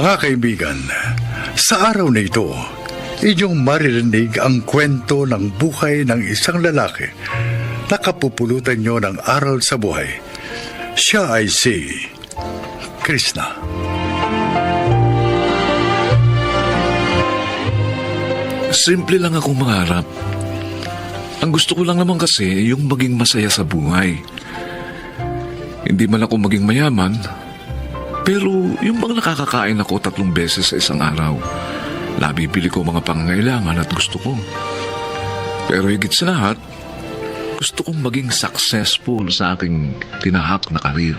Mga kaibigan, sa araw na ito, inyong maririnig ang kwento ng buhay ng isang lalaki na kapupulutan nyo ng aral sa buhay. Siya ay si Krishna. Simple lang akong mangarap. Ang gusto ko lang naman kasi yung maging masaya sa buhay. Hindi man ako maging mayaman, pero yung bang nakakakain ako 3 beses sa isang araw, nabibili ko mga pangangailangan at gusto ko. Pero higit sa lahat, gusto kong maging successful sa aking tinahak na karir.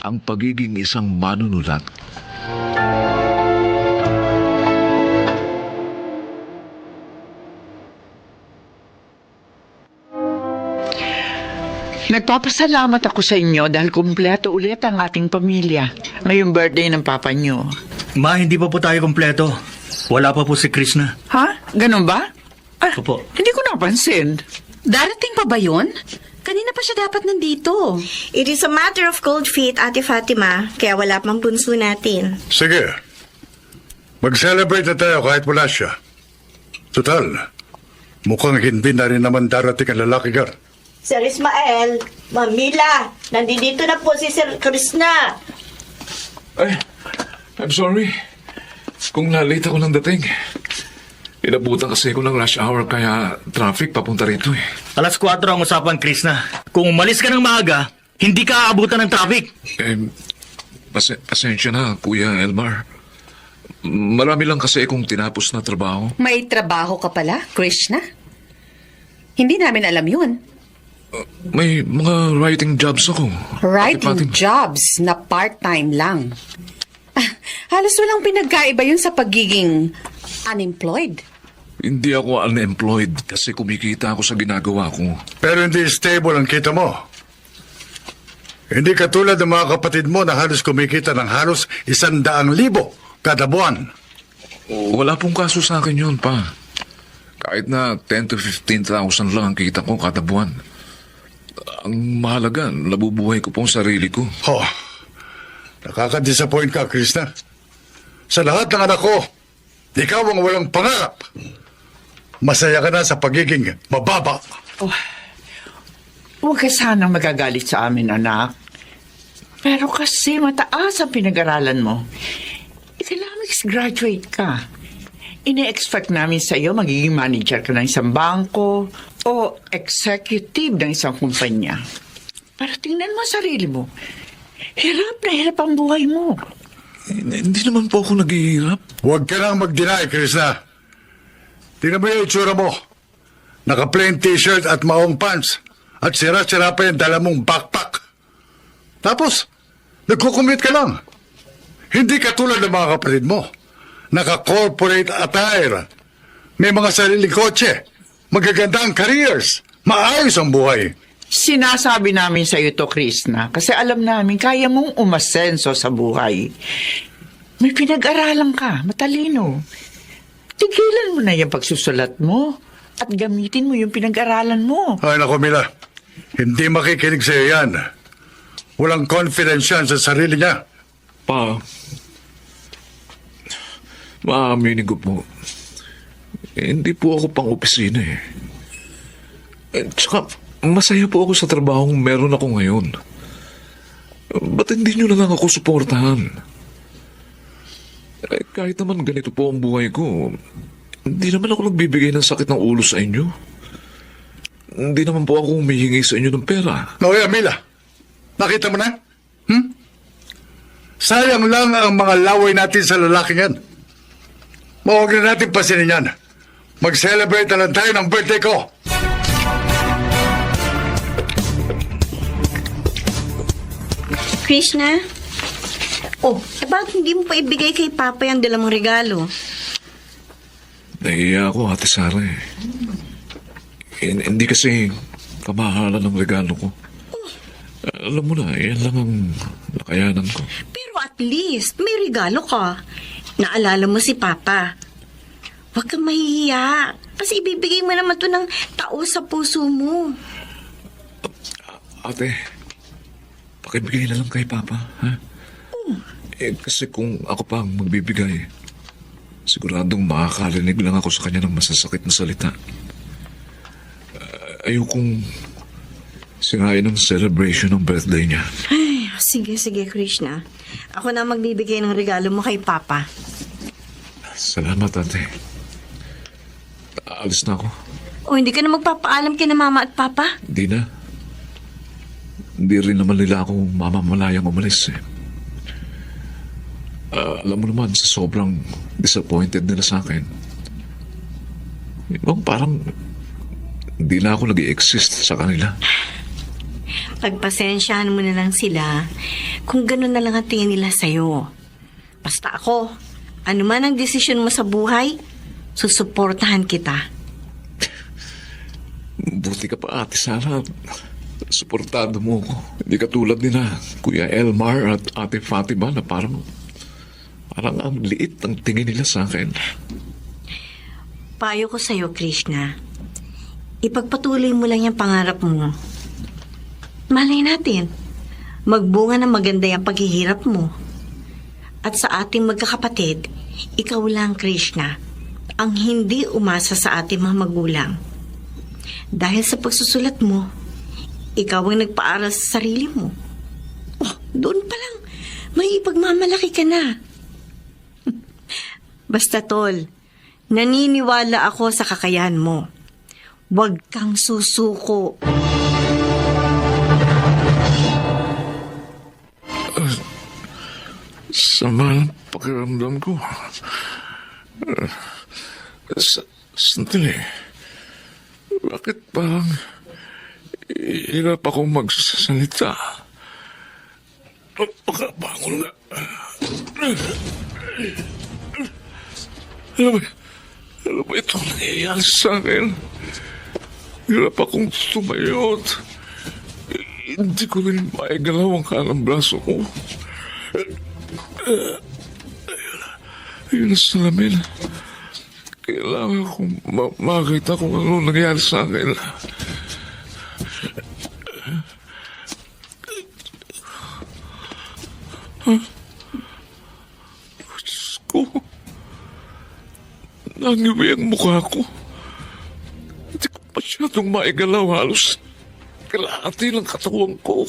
Ang pagiging isang manunulat. Nagpapasalamat ako sa inyo dahil kumpleto ulit ang ating pamilya. Ngayong birthday ng papa nyo. Ma, hindi pa po tayo kompleto. Wala pa po si Krishna. Ha? Ganun ba? Opo. Hindi ko napansin. Darating pa ba yun? Kanina pa siya dapat nandito. It is a matter of cold feet, Ate Fatima, kaya wala pang bunso natin. Sige, mag-celebrate na tayo kahit wala siya. Total, mukhang hindi na rin naman darating ang lalaki gar. Sir Ismael, Mamila, nandito na po si Sir Krishna. Ay, I'm sorry. Kung na-late ako ng dating. Inabutan kasi ako ng rush hour kaya traffic papunta rito eh. Alas 4 ang usapan, Krishna. Kung umalis ka ng maaga, hindi ka aabutan ng traffic. Pasensya na, Kuya Elmar. Marami lang kasi akong tinapos na trabaho. May trabaho ka pala, Krishna? Hindi namin alam yun. May mga writing jobs ako. Writing jobs na part-time lang. Halos walang pinagkaiba yun sa pagiging unemployed. Hindi ako unemployed kasi kumikita ako sa ginagawa ko. Pero hindi stable ang kita mo. Hindi katulad ng mga kapatid mo na halos kumikita ng halos 100,000 kada buwan. Wala pong kaso sa akin yun, pa. Kahit na 10 to 15,000 lang ang kita ko kada buwan. Ang mahalaga, nabubuhay ko pong sarili ko. Oh, nakaka-disappoint ka, Krishna. Sa lahat ng anak ko, ikaw ang walang pangarap. Masaya ka na sa pagiging mababa. Huwag ka sanang magagalit sa amin, anak. Pero kasi mataas ang pinag-aralan mo. Economics graduate ka. Ine-expect namin sa iyo magiging manager ka ng isang bangko o executive ng isang kumpanya. Pero tingnan mo ang sarili mo. Hirap na hirap ang buhay mo. Hindi naman po ako naghihirap. Huwag ka nang mag-deny, Krishna. Tingnan mo yung itsura mo. Naka-plain t-shirt at maong pants. At sira-sira pa yung dala mong backpack. Tapos, nagkukumit ka lang. Hindi katulad ng mga kapatid mo. Naka-corporate attire. May mga sariling kotse. Magaganda ang careers. Maayos ang buhay. Sinasabi namin sa iyo to, Krishna, kasi alam namin kaya mong umasenso sa buhay. May pinag-aralan ka, matalino. Tigilan mo na yung pagsusulat mo at gamitin mo yung pinag-aralan mo. Ay, naku, Mila. Hindi makikinig sa iyo yan. Walang confidence yan sa sarili niya. Pa, maaminin ko po. Hindi po ako pang opisina eh. Tsaka, masaya po ako sa trabahong meron ako ngayon. Ba't hindi nyo na lang ako suportahan? Kahit naman ganito po ang buhay ko, hindi naman ako nagbibigay ng sakit ng ulo sa inyo. Hindi naman po ako humihingi sa inyo ng pera. Noya, Mila. Nakita mo na? Sayang lang ang mga laway natin sa lalaking yan. Huwag na natin pasinin yan. Mag-celebrate na lang tayo ng birthday ko. Krishna? Bakit hindi mo pa ibigay kay Papa yung dala mong regalo? Nahiya ako, Ate Sara eh. Hindi kasi kamahalan ng regalo ko. Alam mo na, yan lang ang nakayanan ko. Pero at least, may regalo ka. Naalala mo si Papa. Huwag kang mahihiya. Kasi ibibigay mo naman to ng tao sa puso mo. Ate, pakibigay na lang kay Papa, ha? Kasi kung ako pa ang magbibigay, siguradong makakarinig lang ako sa kanya ng masasakit na salita. Ayokong sirain ang celebration ng birthday niya. Ay, sige, Krishna. Ako na magbibigay ng regalo mo kay Papa. Salamat, ate. Alis na ako. O, hindi ka na magpapaalam kina Mama at Papa? Hindi na. Hindi rin naman nila ako mamamalayang umalis eh. Alam mo naman, sa sobrang disappointed nila sa akin. Parang hindi na ako nag-i-exist sa kanila. Pagpasensyahan mo na lang sila kung gano'n na lang ang tingin nila sa'yo. Basta ako, ano man ang desisyon mo sa buhay, susuportahan kita. Buti ka pa, Ate Sara. Suportado mo ako. Hindi ka tulad nila, Kuya Elmar at Ate Fatima na parang ang liit ang tingin nila sa akin. Payo ko sa'yo, Krishna. Ipagpatuloy mo lang yung pangarap mo. Malay natin, magbunga ng maganda yung paghihirap mo. At sa ating magkakapatid, ikaw lang, Krishna, ang hindi umasa sa ating mga magulang. Dahil sa pagsusulat mo, ikaw ang nagpaaral sa sarili mo. Oh, doon pa lang, may ipagmamalaki ka na. Basta, Tol, naniniwala ako sa kakayahan mo. Huwag kang susuko. Sama ng pakiramdam ko. Sandali. Bakit parang hirap akong magsasalita? Pagkabangon na. Ano ba itong nangyayari sa akin? Hirap akong tumayot. Hindi ko rin maigalaw ang kanang braso ko. Ayun na salamin. Kailangan kong makita kung ano nangyayari sa akin. Diyos ko. Nangiwi ang mukha ko. Hindi ko masyadong maigalaw, halos kalahati ng katawan ko.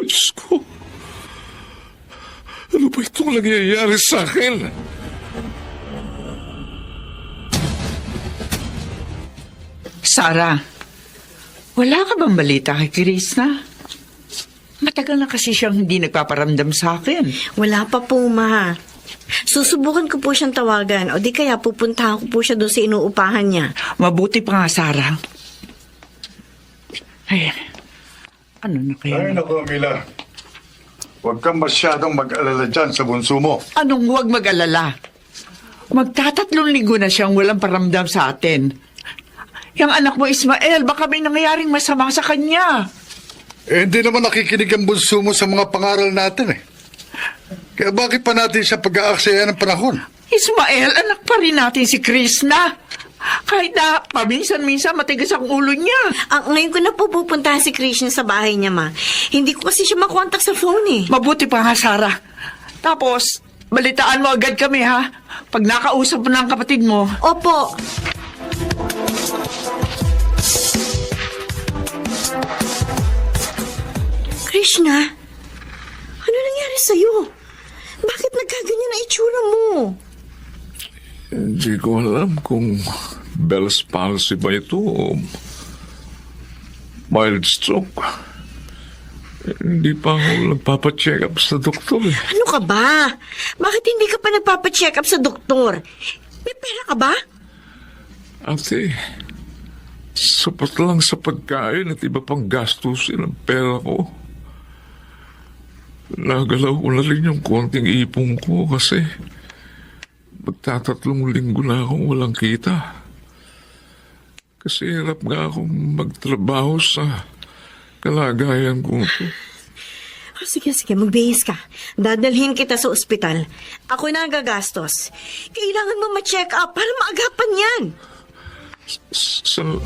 Diyos ko. Ano ba itong nangyayari sa akin? Sarah, wala ka bang balita kay Krishna? Matagal na kasi siyang hindi nagpaparamdam sa akin. Wala pa po, Ma. Susubukan ko po siyang tawagan o di kaya pupuntahan ko po siya doon sa inuupahan niya. Mabuti pa nga, Sarah. Ay, ano na kaya? Ay, naku, Mila. Huwag kang masyadong mag-alala dyan sa bunso mo. Anong huwag mag-alala? Magtatatlong linggo na siyang walang paramdam sa atin. Yung anak mo, Ismael, baka may nangyayaring masama sa kanya. Hindi naman nakikinig ang bunso mo sa mga pangaral natin eh. Kaya bakit pa natin siya pag-aaksaya ng panahon? Ismael, anak pa rin natin si Krishna. Kahit na paminsan-minsan matigas ang ulo niya. Ngayon ko na po pupuntahan si Krishna sa bahay niya, Ma. Hindi ko kasi siya makontak sa phone eh. Mabuti pa nga, Sarah. Tapos, balitaan mo agad kami, ha? Pag nakausap mo ng kapatid mo. Opo. Krishna, ano nangyari sa'yo? Bakit nagkaganyan ang itsura mo? Hindi ko alam kung Bell's palsy ba ito o mild stroke. Hindi pa ako nagpapacheck up sa doktor eh. Ano ka ba? Bakit hindi ka pa nagpapacheck up sa doktor? May pera ka ba? Ate, sapat lang sa pagkain at iba pang gastusin ang pera ko. Nagalaw ko na rin yung konting ipong ko kasi magtatatlong linggo na akong walang kita. Kasi hirap nga akong magtrabaho sa kalagayan ko ito. Sige, magbihis ka. Dadalhin kita sa ospital. Ako na ang gagastos. Kailangan mo ma-check up para maagapan yan.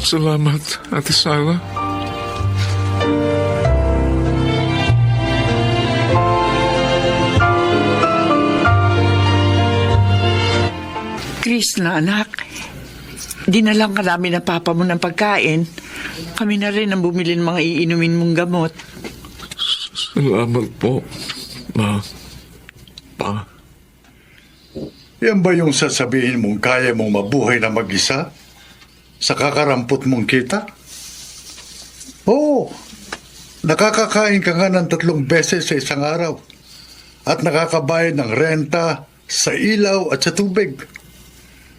Salamat, Ate Sarah. Krishna, anak, dinalang ka namin ng papa mo ng pagkain. Kami na rin ang bumili ng mga iinumin mong gamot. Salamat po, Ma. Pa. Yan ba yung sasabihin mong kaya mong mabuhay na mag-isa? Sa kakarampot mong kita? Oo. Nakakakain ka nga ng 3 beses sa isang araw. At nakakabayad ng renta, sa ilaw at sa tubig.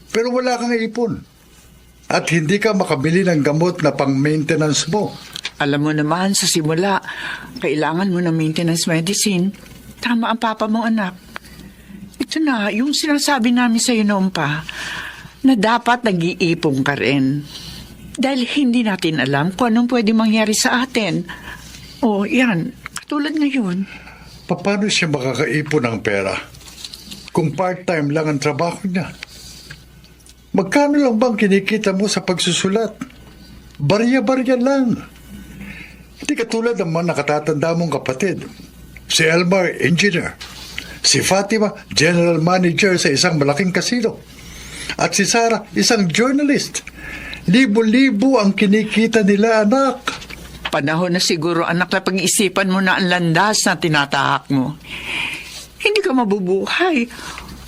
Pero wala kang ipon. At hindi ka makabili ng gamot na pang-maintenance mo. Alam mo naman, sa simula, kailangan mo ng maintenance medicine. Tama ang papa mo, anak. Ito na, yung sinasabi namin sa'yo noon pa, na dapat nag-iipon ka rin. Dahil hindi natin alam kung anong pwede mangyari sa atin. O, yan, katulad ngayon. Paano siya makakaipon ng pera? Kung part-time lang ang trabaho niya. Magkano lang bang kinikita mo sa pagsusulat? Barya-barya lang. Hindi katulad ng mga nakatatanda mong kapatid. Si Elmar, engineer. Si Fatima, general manager sa isang malaking kasino. At si Sarah, isang journalist. Libo-libo ang kinikita nila, anak. Panahon na siguro, anak, na pag-iisipan mo na ang landas na tinatahak mo. Hindi ka mabubuhay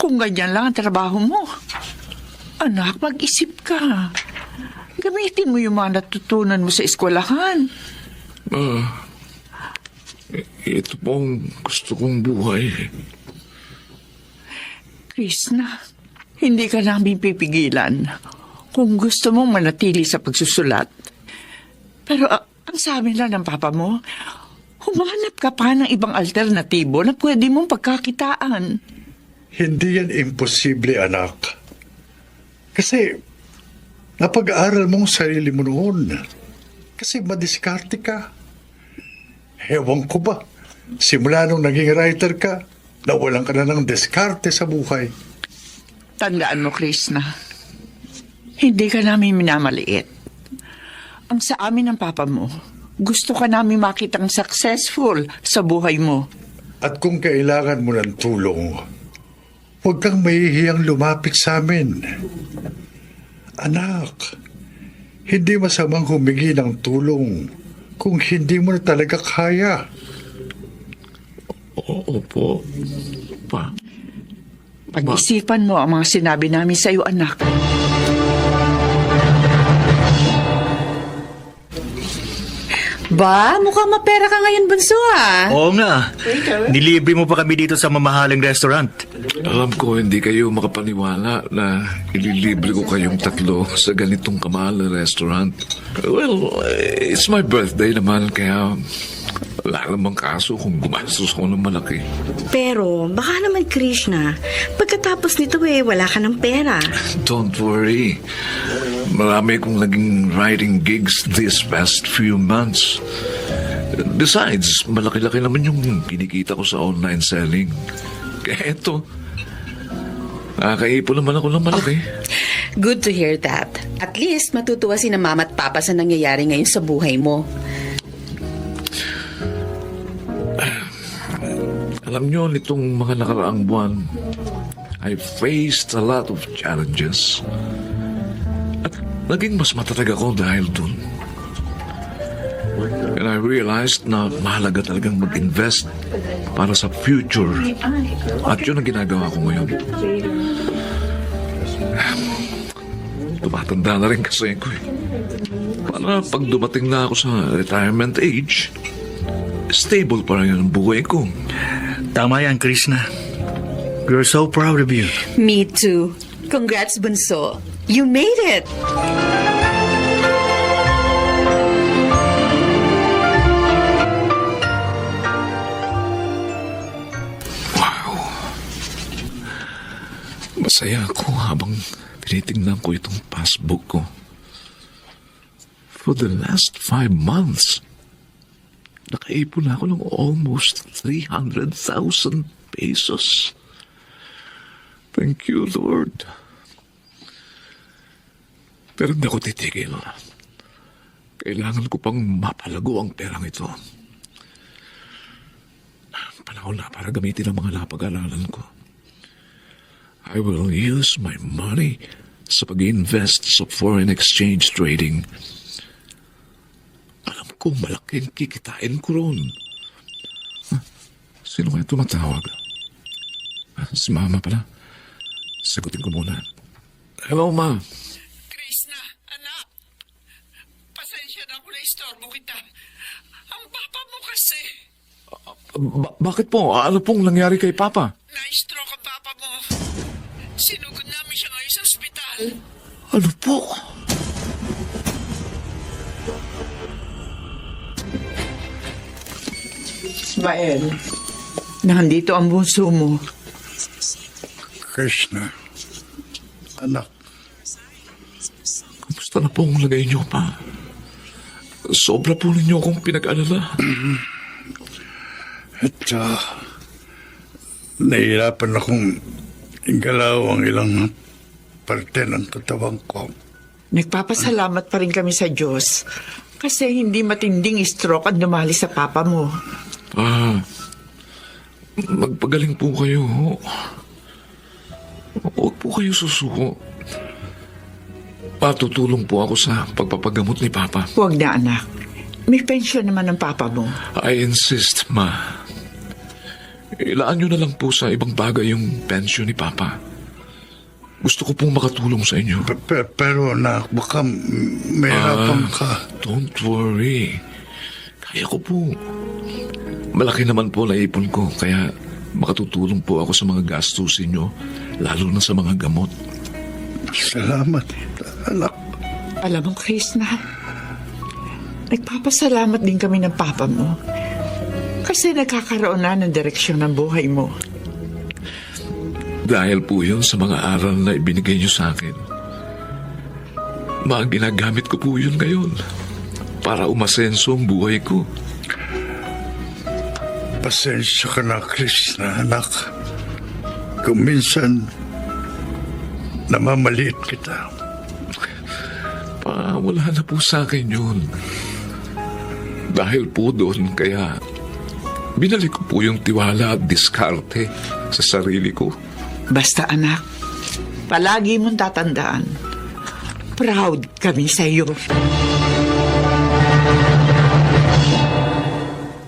kung ganyan lang ang trabaho mo. Anak, mag-isip ka. Gamitin mo yung mga natutunan mo sa eskwelahan. Ito po ang gusto kong buhay. Krishna, hindi ka namin pipigilan kung gusto mong manatili sa pagsusulat. Pero ang sabi lang ng papa mo, humanap ka pa ng ibang alternatibo na pwede mong pagkakitaan. Hindi yan imposible, anak. Kasi napag-aaral mong sarili mo noon. Kasi madiskarte ka. Ewan ko ba, simula nung naging writer ka, nawalan ka na ng diskarte sa buhay. Tandaan mo, Krishna, hindi ka namin minamaliit. Ang sa amin ng papa mo, gusto ka namin makitang successful sa buhay mo. At kung kailangan mo ng tulong, huwag kang mahihiyang lumapit sa amin. Anak, hindi masamang humingi ng tulong kung hindi mo na talaga kaya. Opo, Pa. Pag-isipan mo ang mga sinabi namin sa iyo, anak. Ba, mukhang mapera ka ngayon, bunso, ah. Oo nga. Nilibre mo pa kami dito sa mamahaling restaurant. Alam ko hindi kayo makapaniwala na ililibre ko kayong 3 sa ganitong kamahal na restaurant. Well, it's my birthday naman, kaya wala namang kaso kung gumastos ako ng malaki. Pero, baka naman, Krishna, pagkatapos nito wala ka ng pera. Don't worry. Marami kong naging writing gigs this past few months. Besides, malaki-laki naman yung kinikita ko sa online selling. Kaya ito, nakakaipon naman ako ng malaki. Good to hear that. At least matutuwa si na mama at papa sa nangyayari ngayon sa buhay mo. Alam nyo, nitong mga nakaraang buwan, I faced a lot of challenges. At naging mas matatag ako dahil dun. And I realized na mahalaga talagang mag-invest para sa future. At yun ang ginagawa ko ngayon. Tumatanda na rin kasi ako eh. Para pag dumating na ako sa retirement age, stable pa rin ang buhay ko. Tama yan, Krishna. We're so proud of you. Me too. Congrats, bunso. You made it! Masaya ako habang tinitingnan ko itong passbook ko. For the last 5 months, nakaipon ako ng almost 300,000 pesos. Thank you, Lord. Pero hindi ako titigil. Kailangan ko pang mapalago ang perang ito. Panahon na para gamitin ang mga napag-aralan ko. I will use my money sa pag-invest sa foreign exchange trading. Alam ko malaking kikitain ko ron. Sino kaya tumatawag? Si Mama pala. Sagutin ko muna. Hello, Ma. Krishna, anak. Pasensya na kung na-istorbo kita. Ang papa mo kasi. Bakit po? Ano pong nangyari kay Papa? Na-stroke ang papa mo. Sinugod namin siya ngayon sa ospital. Ano po? Ismael, nandito ang bunso mo. Krishna, anak, Kamusta na po ang lagay niyo, Pa? Sobra po ninyo akong pinag-alala. at nahihirapan akong igalaw ang ilang parte ng katawan ko. Nagpapasalamat pa rin kami sa Diyos kasi hindi matinding stroke ang dumali sa papa mo. Pa, magpagaling po kayo. Huwag po kayo susuko. Patutulong po ako sa pagpapagamot ni Papa. Huwag na, anak. May pensyon naman ang papa mo. I insist, Ma. Ilaan nyo na lang po sa ibang bagay yung pensyon ni Papa. Gusto ko pong makatulong sa inyo. Pero anak, baka mahirapan ka. Don't worry. Kaya ko po. Malaki naman po naipon ko, kaya makatutulong po ako sa mga gastusin nyo, lalo na sa mga gamot. Salamat, anak. Alam mo, Krishna, nagpapasalamat din kami ng papa mo kasi nagkakaroon na ng direksyon ng buhay mo. Dahil po yun sa mga aral na ibinigay nyo sa akin. Mga ginagamit ko po yun ngayon para umasenso ang buhay ko. Pasensya ka na, Krishna, anak. Kung minsan, namamaliit kita. Pa, wala na po sa akin yun. Dahil po doon, kaya binalik ko po yung tiwala at diskarte sa sarili ko. Basta, anak, palagi mong tatandaan, proud kami sa iyo.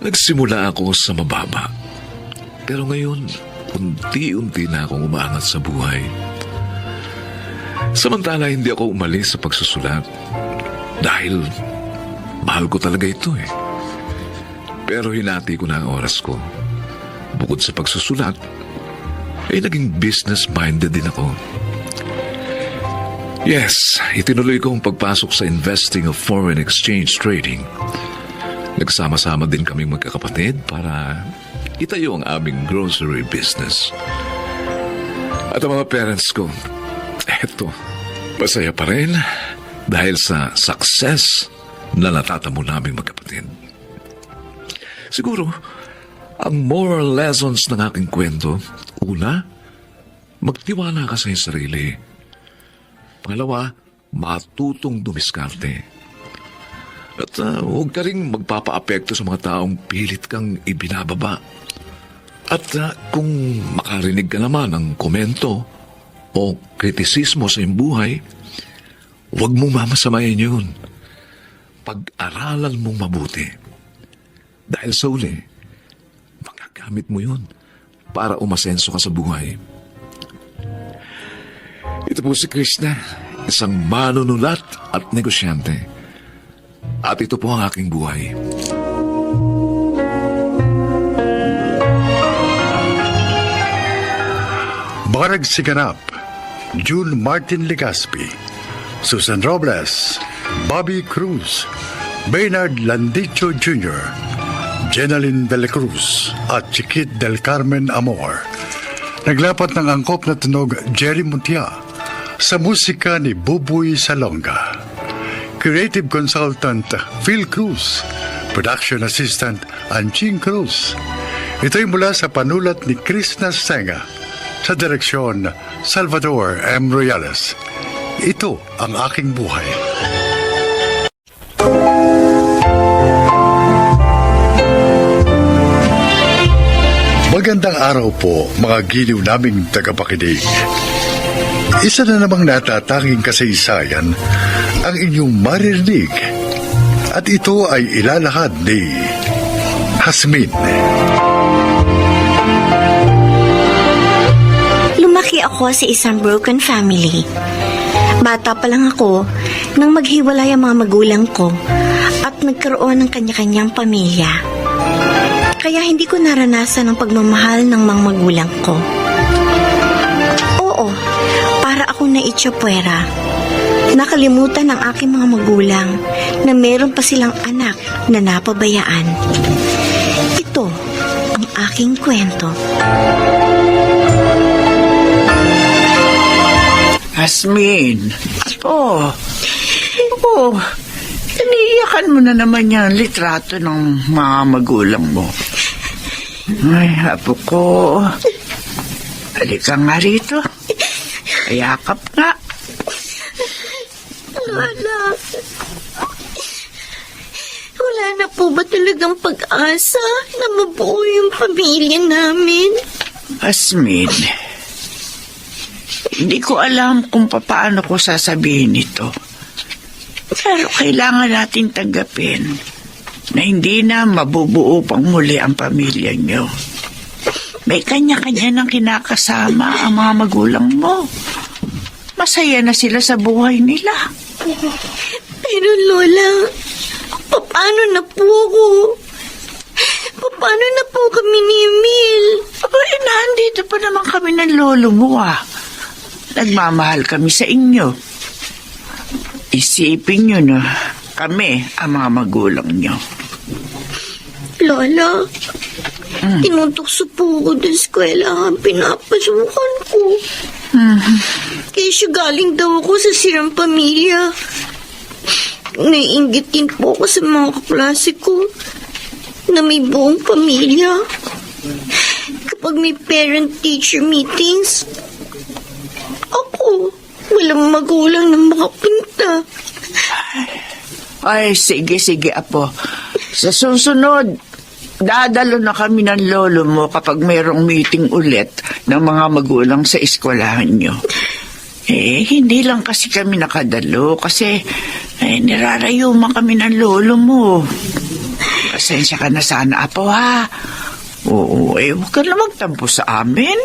Nagsimula ako sa mababa. Pero ngayon, unti-unti na akong umaangat sa buhay. Samantala, hindi ako umalis sa pagsusulat. Dahil mahal ko talaga ito eh. Pero hinati ko na ang oras ko. Bukod sa pagsusulat, ay naging business-minded din ako. Yes, itinuloy ko ang pagpasok sa investing of foreign exchange trading. Nagsama-sama din kaming magkakapatid para itayo ang aming grocery business. At ang mga parents ko, eto, masaya pa rin dahil sa success na natatamo naming magkapatid. Siguro, ang moral lessons ng aking kwento, una, magtiwala ka sa iyong sarili. Pangalawa, matutong dumiskarte. At huwag ka rin magpapaapekto sa mga taong pilit kang ibinababa. At kung makarinig ka naman ng komento o kritisismo sa iyong buhay, huwag mong mamasamayin yun. Pag-aralan mong mabuti. Dahil sa uli, magagamit mo yun para umasenso ka sa buhay. Ito po si Krishna, isang manunulat at negosyante. At ito po ang aking buhay. Barag Siganap, June Martin Legaspi, Susan Robles, Bobby Cruz, Maynard Landicho Jr., Jenaline de la Cruz at Chiquit del Carmen Amor. Naglapat ng angkop na tunog Jerry Muntia sa musika ni Buboy Salonga. Creative Consultant Phil Cruz, Production Assistant Anching Cruz. Ito'y mula sa panulat ni Krishna Senga sa direksyon Salvador M. Royales. Ito ang aking buhay. Magandang araw po, mga giliw naming tagapakinig. Isa na namang natatanging kasaysayan ang inyong maririnig. At ito ay ilalahad ni Hasmin. Lumaki ako sa isang broken family. Bata pa lang ako nang maghiwalay ang mga magulang ko at nagkaroon ng kanya-kanyang pamilya. Kaya hindi ko naranasan ang pagmamahal ng mga magulang ko. Oo, para akong naitsapwera. Nakalimutan ng aking mga magulang na meron pa silang anak na napabayaan. Ito ang aking kwento. Hasmin, iniiyakan mo na naman yung litrato ng mga magulang mo. Ay, apo ko. Halika nga rito. Ayakap nga. Lola, wala na po ba talagang pag-asa na mabuo yung pamilya namin? Hasmin, hindi ko alam kung paano ko sasabihin ito. Pero kailangan natin tanggapin na hindi na mabubuo pang muli ang pamilya nyo. May kanya-kanya ng kinakasama ang mga magulang mo. Masaya na sila sa buhay nila. Pero Lola, paano na po ako? Paano na po kami ni Emil? Abay, nandito pa naman kami ng lolo mo Nagmamahal kami sa inyo. Isipin nyo na kami ang mga magulang nyo. Lola, tinutokso po ako sa eskwela ang pinapasukan ko. Kaya siya galing daw ako sa sirang pamilya. Naiinggit din po ako sa mga kaklase ko na may buong pamilya. Kapag may parent-teacher meetings, ako, walang magulang na makapunta. Ay, sige, apo. Sa susunod, dadalo na kami ng lolo mo kapag mayroong meeting ulit ng mga magulang sa eskwelahan nyo. Hindi lang kasi kami nakadalo kasi nirarayuman kami ng lolo mo. Pasensya ka na sana, apo, ha? Oo, huwag ka na magtampo sa amin.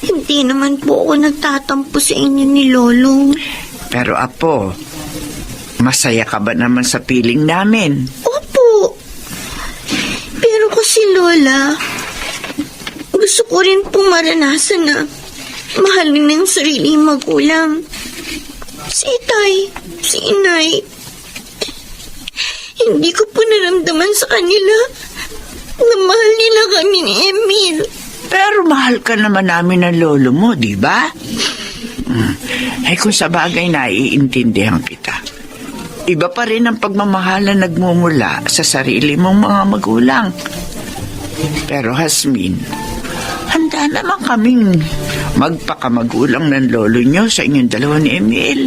Hindi naman po ako nagtatampo sa inyo ni Lolo. Pero apo, masaya ka ba naman sa piling namin? Opo. Pero kasi Lola, gusto ko rin pong maranasan na mahalin ng sariling magulang. Si Itay, si Inay. Hindi ko po naramdaman sa kanila na mahal nila kami ni Emil. Pero mahal ka naman namin ng lolo mo, di ba? Kung sa bagay naiintindihan kita. Iba pa rin ang pagmamahal na nagmumula sa sarili mong mga magulang. Pero Hasmin, handa naman kaming magpakamagulang ng lolo nyo sa inyong dalawa ni Emil.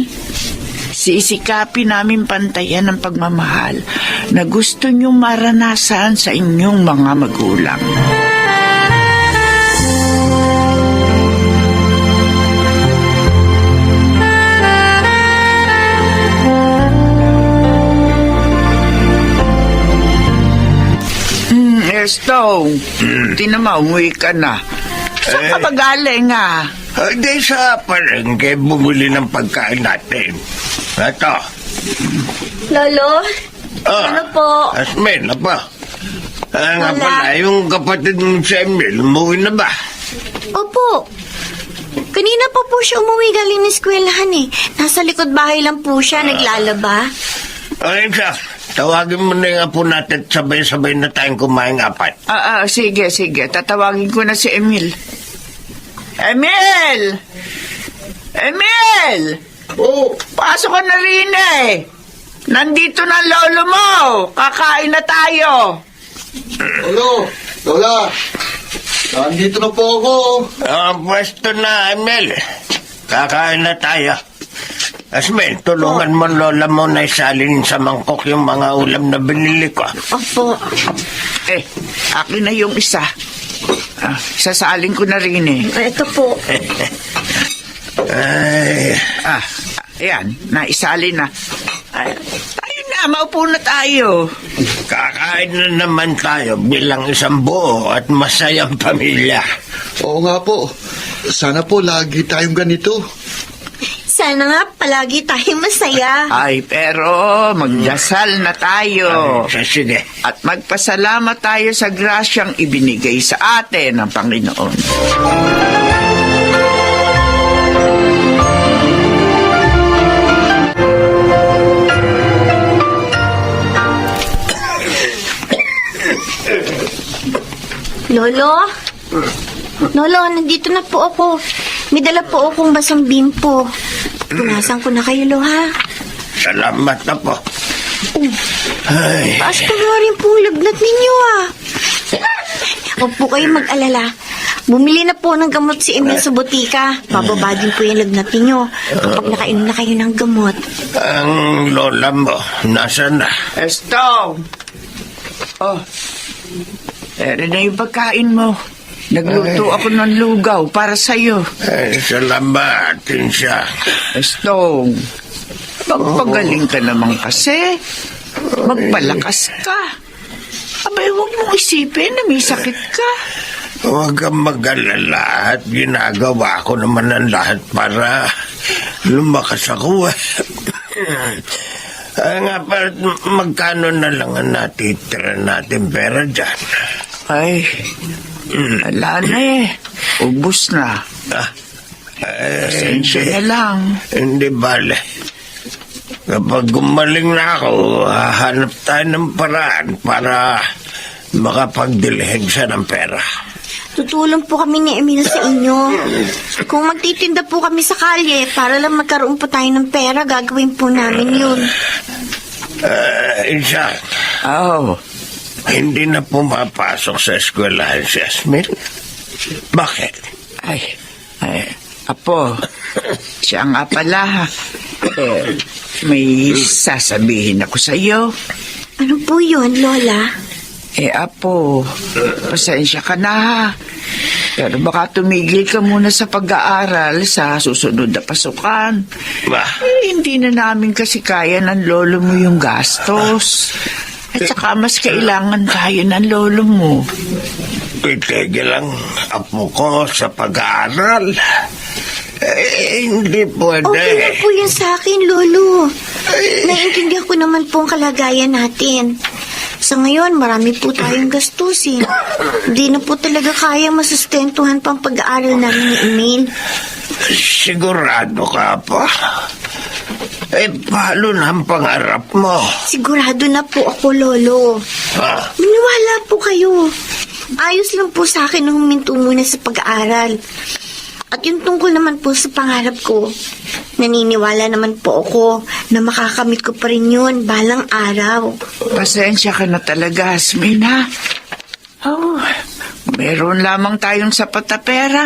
Sisikapin namin pantayan ang pagmamahal na gusto nyong maranasan sa inyong mga magulang. Stone, tinama, umuwi ka na. Saan ka ba galing, Di sa palengke bumili ng pagkain natin. Ito. Lolo, ano po? Hasmin, apa? Nga pala, yung kapatid mo si Emil, umuwi na ba? Opo. Kanina pa po siya umuwi galing ng eskwelahan eh. Nasa likod bahay lang po siya, naglalaba. Ayun siya, tawagin mo na yung apo natin at sabay-sabay na tayong kumain apat. Sige. Tatawagin ko na si Emil. Emil! Emil! Oh, Pasok ka na rin eh. Nandito na ang lolo mo. Kakain na tayo. Hello, Lola. Nandito na po ako. ang pwesto na, Emil. Kakain na tayo. Asmin, tulungan mo lola mo na isalin sa mangkok yung mga ulam na binili ko. Opo. Akin na yung isa. Sasalin ko na rin eh. Ito po. Ay, Ayan, naisalin na. Tayo na, maupo na tayo. kakain na naman tayo bilang isang buo at masayang pamilya. Oo nga po. Sana po lagi tayong ganito. Sana nga palagi tayong masaya. Ay, pero magdasal na tayo. Sige. At magpasalamat tayo sa grasyang ibinigay sa atin ng Panginoon. Lolo? Lolo, nandito na po ako. May dala po akong basang bimpo. Punasan ko na kayo, Lo, ha? Salamat na po. Ay, Taas ko nga rin po lagnat ninyo, ah. Huwag po kayong mag-alala. Bumili na po ng gamot si Emil sa botika. Bababa din po yung lagnat ninyo kapag nakainom na kayo ng gamot. ang lola mo, nasaan na? Estong! Ere na yung pagkain mo. Nagluto ako ng lugaw para sa'yo. Ay, salamat, Tinsya. Estong, magpagaling ka naman kasi. Magpalakas ka. Abay, huwag mong isipin na may sakit ka. Huwag kang mag-alala at ginagawa ko naman ang lahat para lumakas ako. Nga pa, magkano na lang ang natitira natin pera dyan? Ay, wala na eh. Ubus na. Pasensya na lang. Hindi bale. Kapag gumaling na ako, hahanap tayo ng paraan para makapagdilhin siya ng pera. Tutulong po kami ni Emil sa inyo. Kung magtitinda po kami sa kalye para lang magkaroon po tayo ng pera, gagawin po namin yun. Isa, hindi na pumapasok sa eskwelahan si Asmil. Bakit? Ay, Apo, siya nga pala. May sasabihin ako sa iyo. Ano po yun, Lola? Apo, pasensya ka na ha. Pero baka tumigil ka muna sa pag-aaral sa susunod na pasukan. Hindi na namin kasi kaya ng lolo mo yung gastos. At saka mas kailangan tayo ng lolo mo. Itigil ang apo ko sa pag-aaral. Hindi pwede. Okay na po yun sa akin, Lolo. Naiintindihan ko naman po ang kalagayan natin. Sa ngayon, marami po tayong gastusin. Hindi na po talaga kaya masustentuhan pang pag-aaral namin ni Emil. Sigurado ka pa? Paano na ang pangarap mo? Sigurado na po ako, Lolo. Maniwala po kayo. Ayos lang po sa akin na huminto muna sa pag-aaral. At yung tungkol naman po sa pangarap ko, naniniwala naman po ako na makakamit ko pa rin yun balang araw. Pasensya ka na talaga, Asmina. Meron lamang tayong sapat na pera.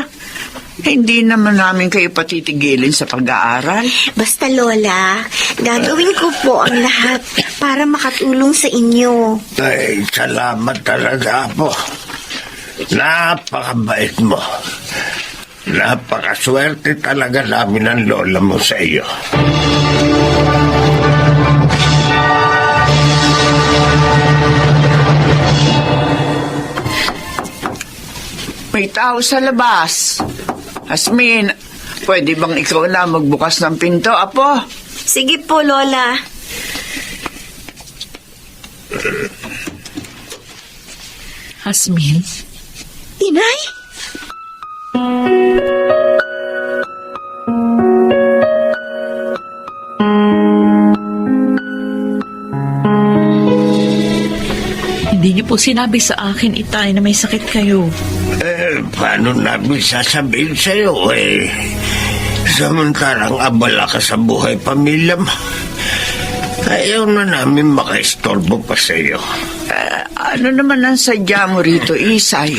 Hindi naman namin kayo patitigilin sa pag-aaral. Basta, Lola, gagawin ko po ang lahat para makatulong sa inyo. Ay, salamat talaga po. Napakabait mo. Napakaswerte talaga namin ang lola mo sa iyo. May tao sa labas. Asmin, pwede bang ikaw na magbukas ng pinto, Apo? Sige po, Lola. Asmin? Inay? Hindi niyo po sinabi sa akin, Itay, na may sakit kayo. Paano namin sasabihin sa'yo samantalang abala ka sa buhay pamilya mo. Ayaw na namin makaistorbo pa sa'yo. Ano naman ang sadya mo rito, Isay?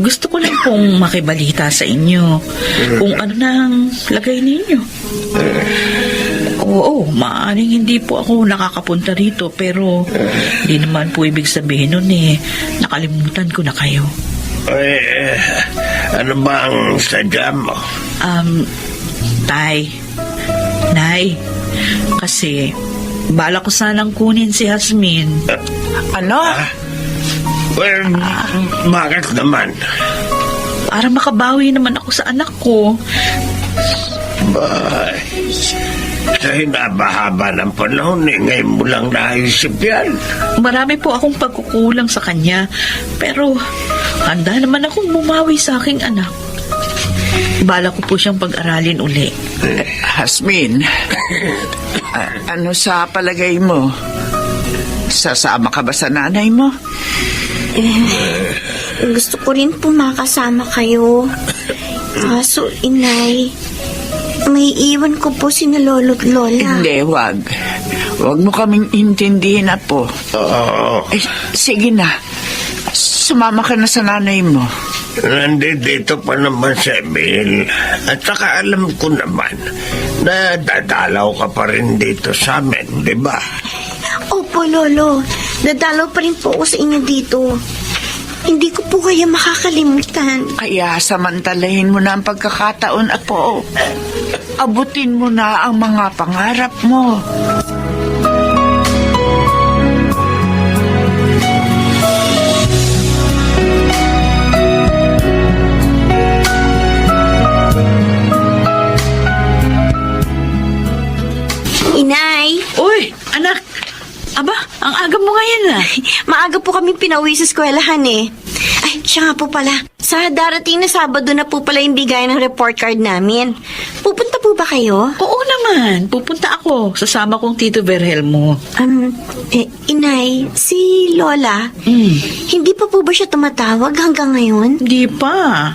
Gusto ko lang pong makibalita sa inyo kung ano na ang lagay ninyo. Oo, maaaring hindi po ako nakakapunta rito pero di naman po ibig sabihin nun nakalimutan ko na kayo. Ano ba ang sadya mo? Tay, Nay, kasi bala ko sanang kunin si Hasmin. Ano? Well, bakit naman? Para makabawi naman ako sa anak ko. Ba, sa hinabahaba ng panahon, ngayon mo lang naisip yan. Marami po akong pagkukulang sa kanya. Pero handa naman akong bumawi sa aking anak. Bala ko po siyang pag-aralin uli. Hasmin, ano sa palagay mo? Sasama ka ba sa nanay mo? Gusto ko rin po makasama kayo. Kaso, inay, may iwan ko po sina lolo't lola. Hindi, wag. Wag mo kaming intindihin, Apo. Oo. Sige na. Sumama ka na sa nanay mo. Nandito pa naman si Emil. At saka alam ko naman na dadalaw ka pa rin dito sa amin, di ba? Opo, lolo. Dadalaw pa rin po ako sa inyo dito. Hindi ko po kaya makakalimutan. Kaya samantalahin mo na ang pagkakataon, Apo. Abutin mo na ang mga pangarap mo. Inay! Uy, anak! Aba, ang aga mo ngayon Maaga po kami pinauwi sa eskwelahan Ay, siya nga po pala. Sa darating na Sabado na po pala yung bigay ng report card namin. Pupunta po ba kayo? Oo naman, pupunta ako. Sasama kong Tito Berhelmo. Inay, si Lola, hindi pa po ba siya tumatawag hanggang ngayon? Hindi pa.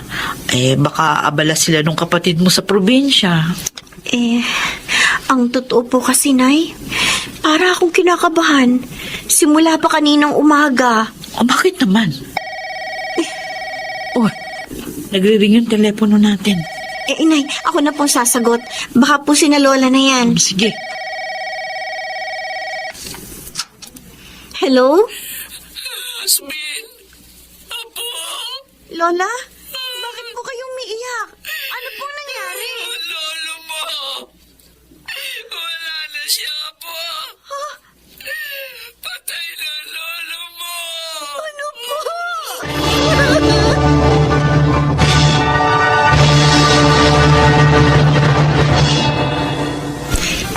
Baka abala sila nung kapatid mo sa probinsya. Ang totoo po kasi, Nay, para akong kinakabahan. Simula pa kaninang umaga. Bakit naman? Nagre-ring yung telepono natin. Inay, ako na pong sasagot. Baka po sina Lola na yan. Sige. Hello? Hasmin! Apo! Lola? Bakit po kayo umiiyak? Ano pong nangyari? Lolo mo! Wala na siya, Apo! Patay na lolo mo! Ano po?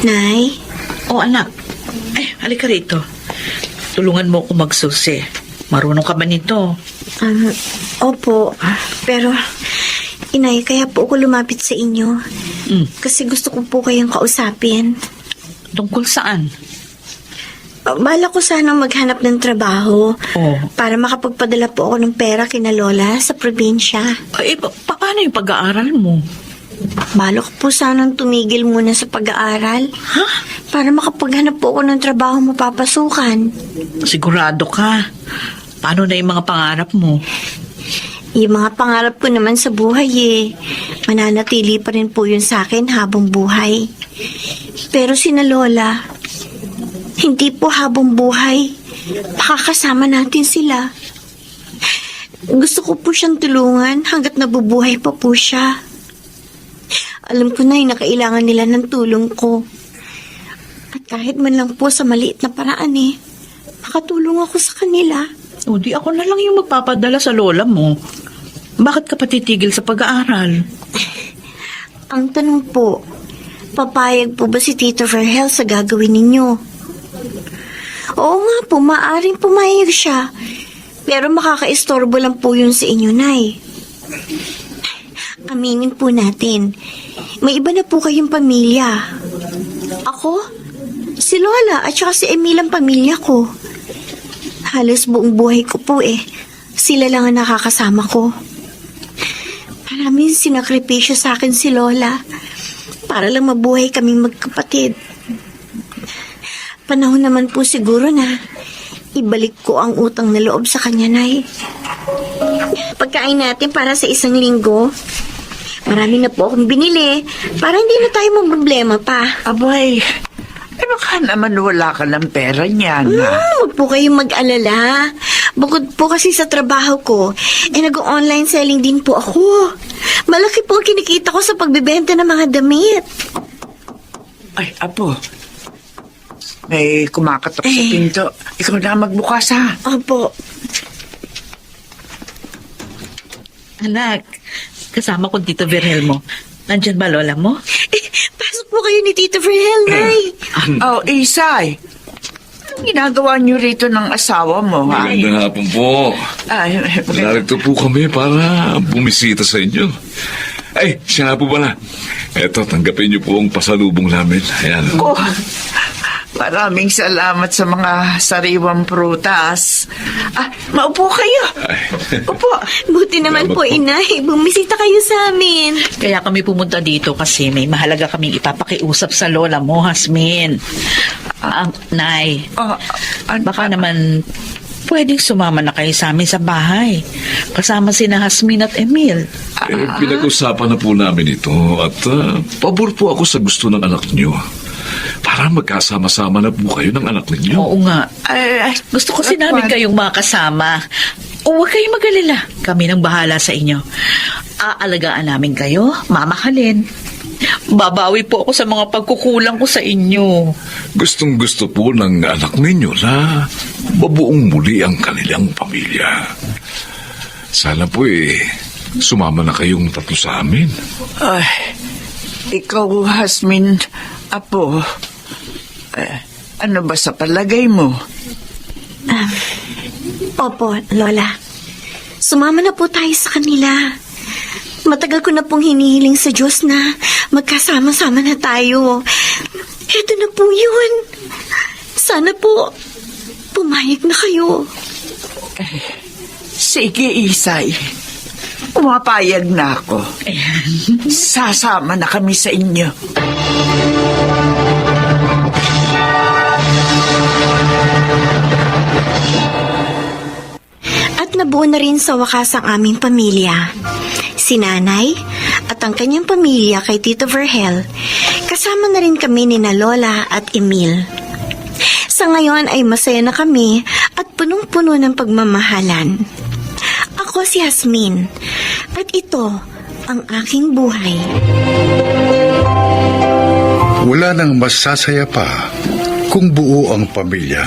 Nay? Anak. Halika rito. Tulungan mo ako magsusi. Marunong ka ba nito? Opo. Pero, Inay, kaya po ako lumapit sa inyo. Kasi gusto ko po kayong kausapin. Tungkol saan? Bala ko sanang maghanap ng trabaho. Oh. Para makapagpadala po ako ng pera kina Lola sa probinsya. Paano yung pag-aaral mo? Bala ko po sanang tumigil muna sa pag-aaral. Ha? Para makapaghanap po ako ng trabaho mapapasukan. Sigurado ka. Paano na yung mga pangarap mo? Yung mga pangarap ko naman sa buhay mananatili pa rin po yun sa akin habang buhay. Pero sina Lola, hindi po habang buhay. Makakasama natin sila. Gusto ko po siyang tulungan hanggat nabubuhay pa po siya. Alam ko na kailangan nila ng tulong ko. At kahit man lang po sa maliit na paraan makatulong ako sa kanila. Di ako na lang yung magpapadala sa lola mo. Bakit ka patitigil sa pag-aaral? Ang tanong po, papayag po ba si Tito Verhel sa gagawin ninyo? Oo nga po, maaaring pumayag siya. Pero makakaistorbo lang po yun sa inyo, Nay. Aminin po natin, may iba na po kayong pamilya. Ako, si Lola at saka si Emil ang pamilya ko. Halos buong buhay ko po sila lang ang nakakasama ko. Maraming sinakripisyo sa akin si Lola para lang mabuhay kaming magkapatid. Panahon naman po siguro na ibalik ko ang utang na loob sa kanya, Nay. Pagkain natin para sa isang linggo. Marami na po akong binili para hindi na tayo mamroblema pa. Abay, Baka naman wala ka ng pera niyan, ha? Huwag po kayong mag-alala. Bukod po kasi sa trabaho ko, nag-online selling din po ako. Malaki po ang kinikita ko sa pagbebenta ng mga damit. Ay, Apo. May kumakatok sa pinto. Ikaw na magbukas, ha? Opo. Anak, kasama ko Tito Virhelmo. Nandyan ba lola mo? Pasok po kayo ni Tito Verhel, Nay. Oh, Isay. Anong ginagawa niyo rito ng asawa mo, ha? Magandang hapon po. Ay, Narito po kami para bumisita sa inyo. Ay, siya nga po pala. Eto, tanggapin niyo po ang pasalubong namin. Ayan. ko. Maraming salamat sa mga sariwang prutas. Maupo kayo. Upo. Buti naman Salamat po, po. Inay. Bumisita kayo sa amin. Kaya kami pumunta dito kasi may mahalaga kaming ipapakiusap sa lola mo, Hasmin. Nay, baka naman pwedeng sumama na kayo sa amin sa bahay. Kasama sina Hasmin at Emil. Pinag-usapan na po namin ito at pabor po ako sa gusto ng anak niyo. Para magkasama-sama na po kayo ng anak ninyo. Oo nga. Gusto kasi namin kayong makasama. O huwag kayong mag-alala. Kami nang bahala sa inyo. Aalagaan namin kayo, mamahalin. Babawi po ako sa mga pagkukulang ko sa inyo. Gustong-gusto po ng anak ninyo na mabuong muli ang kanilang pamilya. Sana po sumama na kayong tatlo sa amin. Ay, ikaw, Hasmin, Apo. Ano ba sa palagay mo? Opo, Lola. Sumama na po tayo sa kanila. Matagal ko na pong hinihiling sa Diyos na magkasama-sama na tayo. Eto na po yun. Sana po, pumayag na kayo. Sige, Isay. Pumapayag na ako. Sasama na kami sa inyo. At nabuo na rin sa wakas ang aming pamilya. Si Nanay at ang kanyang pamilya kay Tito Verhel, kasama na rin kami ni na Lola at Emil. Sa ngayon ay masaya na kami at punong-puno ng pagmamahalan. Ako si Hasmin at ito ang aking buhay. Wala nang masasaya pa kung buo ang pamilya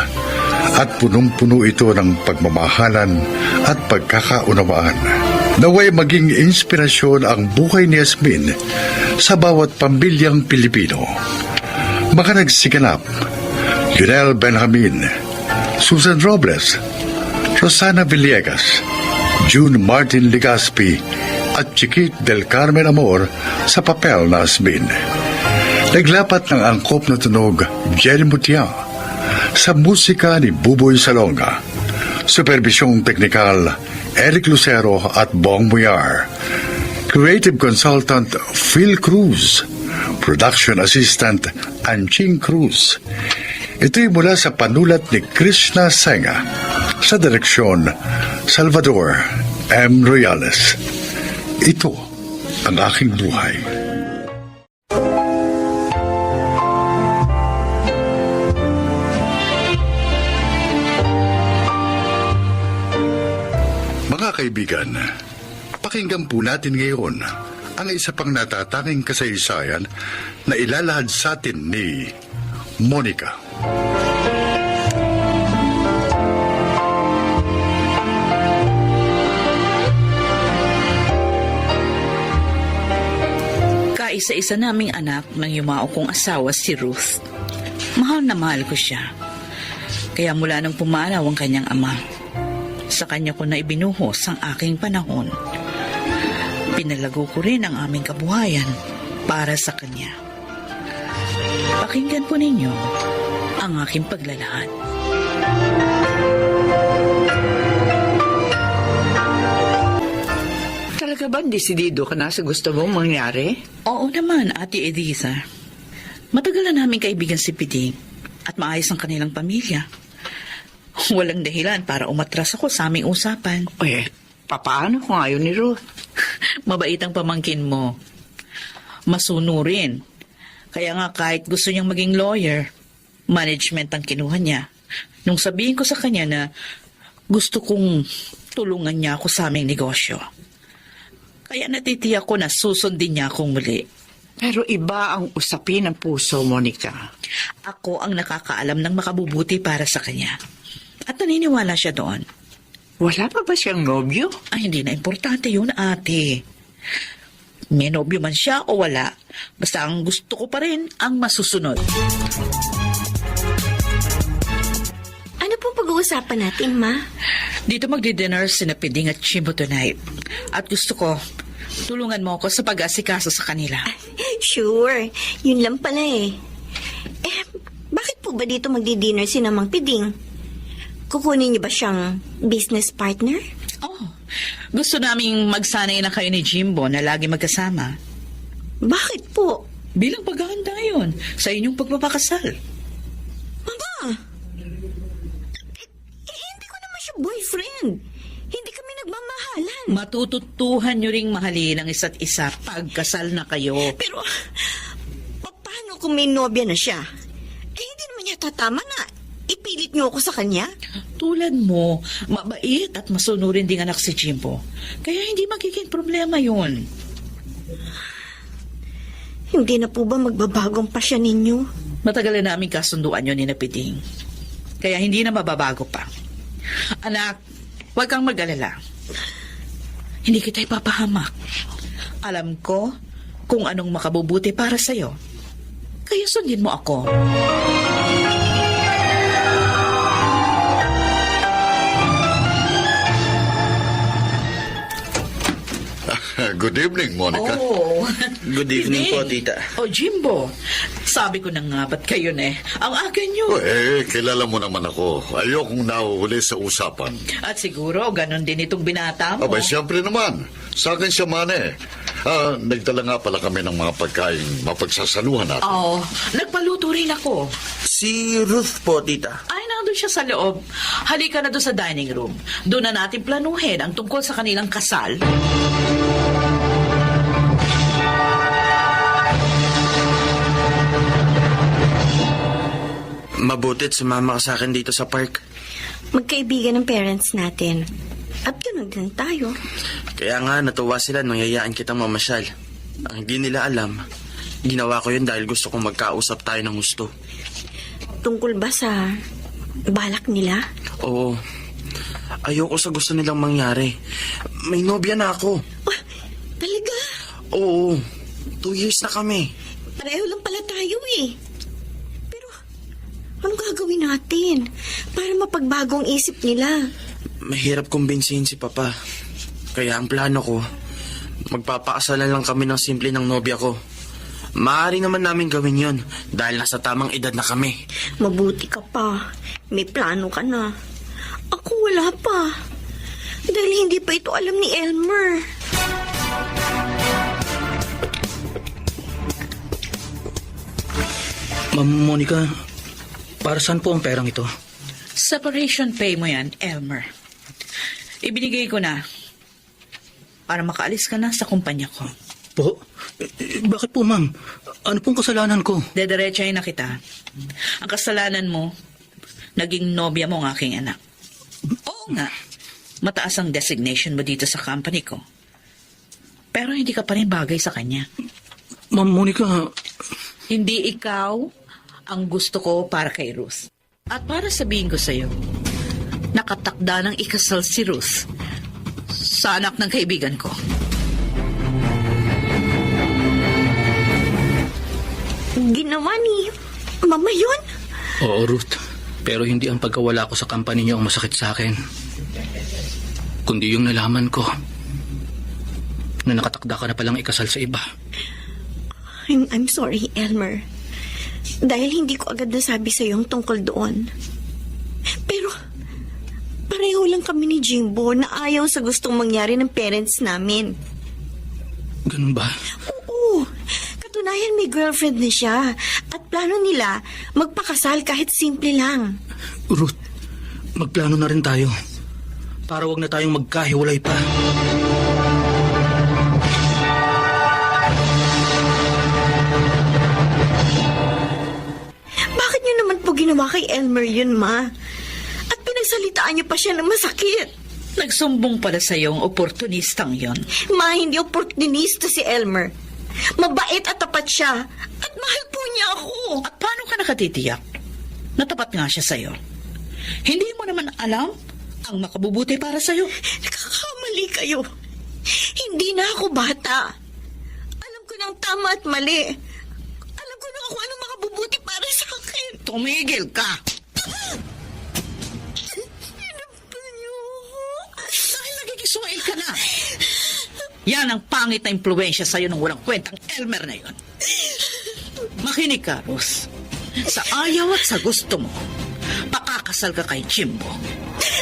at punong-puno ito ng pagmamahalan at pagkakaunawaan. Naway maging inspirasyon ang buhay ni Yasmin sa bawat pamilyang Pilipino. Mga nagsiganap, Junel Benjamin, Susan Robles, Rosana Villegas, June Martin Legaspi at Chiquit del Carmen Amor sa papel na Yasmin. Naglapat ng angkop na tunog Jerry Mutia sa musika ni Buboy Salonga. Supervisyong teknikal Eric Lucero at Bong Muyar. Creative Consultant Phil Cruz. Production Assistant Anching Cruz. Ito'y mula sa panulat ni Krishna Senga. Sa direksyon Salvador M. Royales. Ito ang aking buhay. Mga kaibigan, pakinggan po natin ngayon ang isa pang natatanging kasaysayan na ilalahad sa atin ni Monica. Kaisa-isa naming anak ng yumao kong asawa si Ruth. Mahal na mahal ko siya. Kaya mula nang pumanaw ang kanyang ama, sa kanya ko na ibinuhos ang aking panahon. Pinalago ko rin ang aming kabuhayan para sa kanya. Pakinggan po ninyo ang aking paglalahad. Talaga ba desidido ka na sa gusto mong mangyari? Oo naman, Ate Edisa. Matagal na namin kaibigan si Piding at maayos ang kanilang pamilya. Walang dahilan para umatras ako sa aming usapan. Papaano kung ayaw ni Ruth? Mabait ang pamangkin mo. Masunurin. Kaya nga kahit gusto niyang maging lawyer, Management ang kinuha niya. Nung sabihin ko sa kanya na gusto kong tulungan niya ako sa aming negosyo. Kaya natitiyak ko na susundin niya akong muli. Pero iba ang usapin ng puso, Monica. Ako ang nakakaalam ng makabubuti para sa kanya. At naniniwala siya doon. Wala pa ba siyang nobyo? Ay, hindi na importante yun, ate. May nobyo man siya o wala. Basta ang gusto ko pa rin ang masusunod. Ano pong pag-uusapan natin, Ma? Dito magdi-dinner si Piding at Chimbo tonight. At gusto ko, tulungan mo ako sa pag-asikaso sa kanila. Sure, yun lang pala eh. Bakit po ba dito magdi-dinner si Mang Piding? Kukunin niyo ba siyang business partner? Oh, gusto naming magsanay na kayo ni Jimbo na lagi magkasama. Bakit po? Bilang paghahanda yun sa inyong pagpapakasal. Mama! Hindi ko naman siya boyfriend. Hindi kami nagmamahalan. Matututuhan nyo ring mahalin ang isa't isa pagkasal na kayo. Pero, paano kung may nobya na siya? Hindi naman niya tatama na ipilit niyo ako sa kanya? Tulad mo, mabait at masunurin ding anak si Jimbo. Kaya hindi magiging problema yun. Hindi na po ba magbabagong pasya ninyo? Matagal na namin kasunduan yun ni Piding. Kaya hindi na mababago pa. Anak, huwag kang mag-alala. Hindi kita ipapahamak. Alam ko kung anong makabubuti para sa'yo. Kaya sundin mo ako. Good evening, Monica. Oh. Good evening po, tita. Oh, Jimbo. Sabi ko na nga, ba't kayo ang akin yun. Kilala mo naman ako. Ayokong nahuhuli sa usapan. At siguro, ganon din itong binata mo. Abay, siyempre naman. Sa akin siya man eh. Nagdala nga pala kami ng mga pagkain mapagsasaluhan natin. Oo, nagpaluto rin ako. Si Ruth po, tita. Ay, nandun siya sa loob. Halika na doon sa dining room. Doon na natin planuhin ang tungkol sa kanilang kasal. Mabutit sumama ka sa akin dito sa park. Magkaibigan ng parents natin. At ganun din tayo. Kaya nga natuwa sila nung yayaan kitang mamasyal. Ang hindi nila alam, ginawa ko yun dahil gusto kong magkausap tayo ng gusto. Tungkol ba sa balak nila? Oo. Ayoko sa gusto nilang mangyari. May nobya na ako. Oh, talaga? Oo. 2 years na kami. Pareho lang pala tayo eh. Pero, anong gagawin natin para mapagbagong isip nila? Mahirap kumbinsihin si Papa. Kaya ang plano ko, magpapakasalan lang kami ng simple ng nobya ko. Maaari naman namin gawin yon dahil nasa tamang edad na kami. Mabuti ka pa. May plano ka na. Ako wala pa. Dahil hindi pa ito alam ni Elmer. Ma'am Monica, para saan po ang perang ito? Separation pay mo yan, Elmer. Ibinigay ko na para makaalis ka na sa kumpanya ko. Po? Bakit po, ma'am? Ano pong kasalanan ko? Dederechahin na kita. Ang kasalanan mo, naging nobya mo ang aking anak. Oo nga, mataas ang designation mo dito sa company ko. Pero hindi ka pa rin bagay sa kanya. Ma'am Monica... Hindi ikaw ang gusto ko para kay Ruth. At para sabihin ko sa'yo, nakatakda ng ikasal si Ruth sa anak ng kaibigan ko. Ginawa ni Mama yun? Oo, Ruth. Pero hindi ang pagkawala ko sa company niyo ang masakit sa akin. Kundi yung nalaman ko na nakatakda ka na palang ikasal sa iba. I'm sorry, Elmer. Dahil hindi ko agad nasabi sa'yo ang tungkol doon. Pero, pareho lang kami ni Jimbo na ayaw sa gustong mangyari ng parents namin. Ganun ba? Oo. Katunayan may girlfriend na siya. At plano nila magpakasal kahit simple lang. Ruth, magplano na rin tayo. Para wag na tayong magkahiwalay pa. ginawa kay Elmer yun, Ma. At pinagsalitaan niyo pa siya ng masakit. Nagsumbong pala sa yung oportunistang yon. Ma, hindi oportunista si Elmer. Mabait at tapat siya. At mahal po niya ako. At paano ka nakatitiyak? Natapat nga siya sa'yo. Hindi mo naman alam ang makabubuti para sa'yo. Nakakamali kayo. Hindi na ako bata. Alam ko ng tama at mali. Alam ko na kung anong makabubuti para sa akin. Tumigil ka! Dahil nagigisuil ka na. Yan ang pangit na impluensya sa'yo ng walang kwentang Elmer na yun. Makinig ka, Rose. Sa ayaw at sa gusto mo, pakakasal ka kay Jimbo.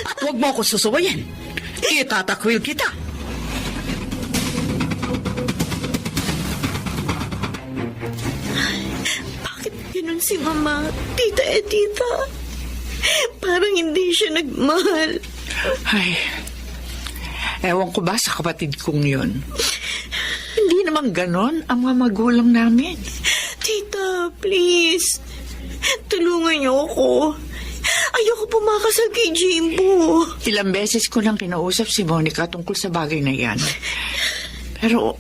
At huwag mo ako susuwayin. Itatakwil kita. Bakit ganun si Mama, Tita Edita? Parang hindi siya nagmahal. Ay, ewan ko ba sa kapatid kong yun? Hindi naman ganon ang mga magulang namin. Tita, please. Tulungan niyo ako. Ayoko pumakasal kay Jimbo. Ilang beses ko nang kinausap si Monica tungkol sa bagay na yan. Pero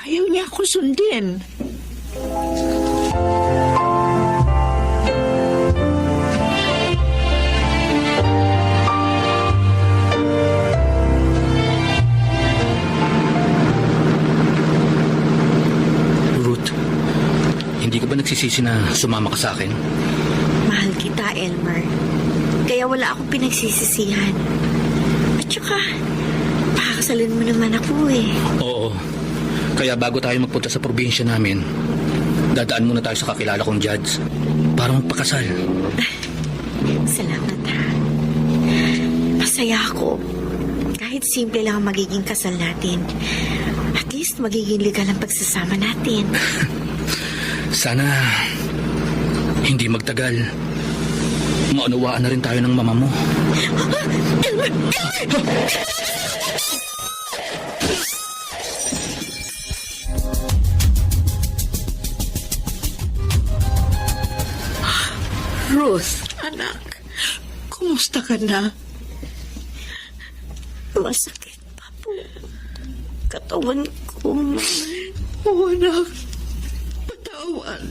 ayaw niya ako sundin. Ruth, hindi ka ba nagsisisi na sumama ka sa akin? Mahal kita, Elmer. Kaya wala akong pinagsisisihan. At saka, pakakasalin mo naman ako eh. Oo. Kaya bago tayo magpunta sa probinsya namin, dadaan muna tayo sa kakilala kong judge para magpakasal. Salamat ha. Masaya ako. Kahit simple lang ang magiging kasal natin. At least magiging legal ang pagsasama natin. Sana hindi magtagal. Maunawaan na rin tayo ng mama mo. Elmer! Ruth, anak, kumusta ka na? Masakit pa po. Katawan ko. Oo, anak. Patawan.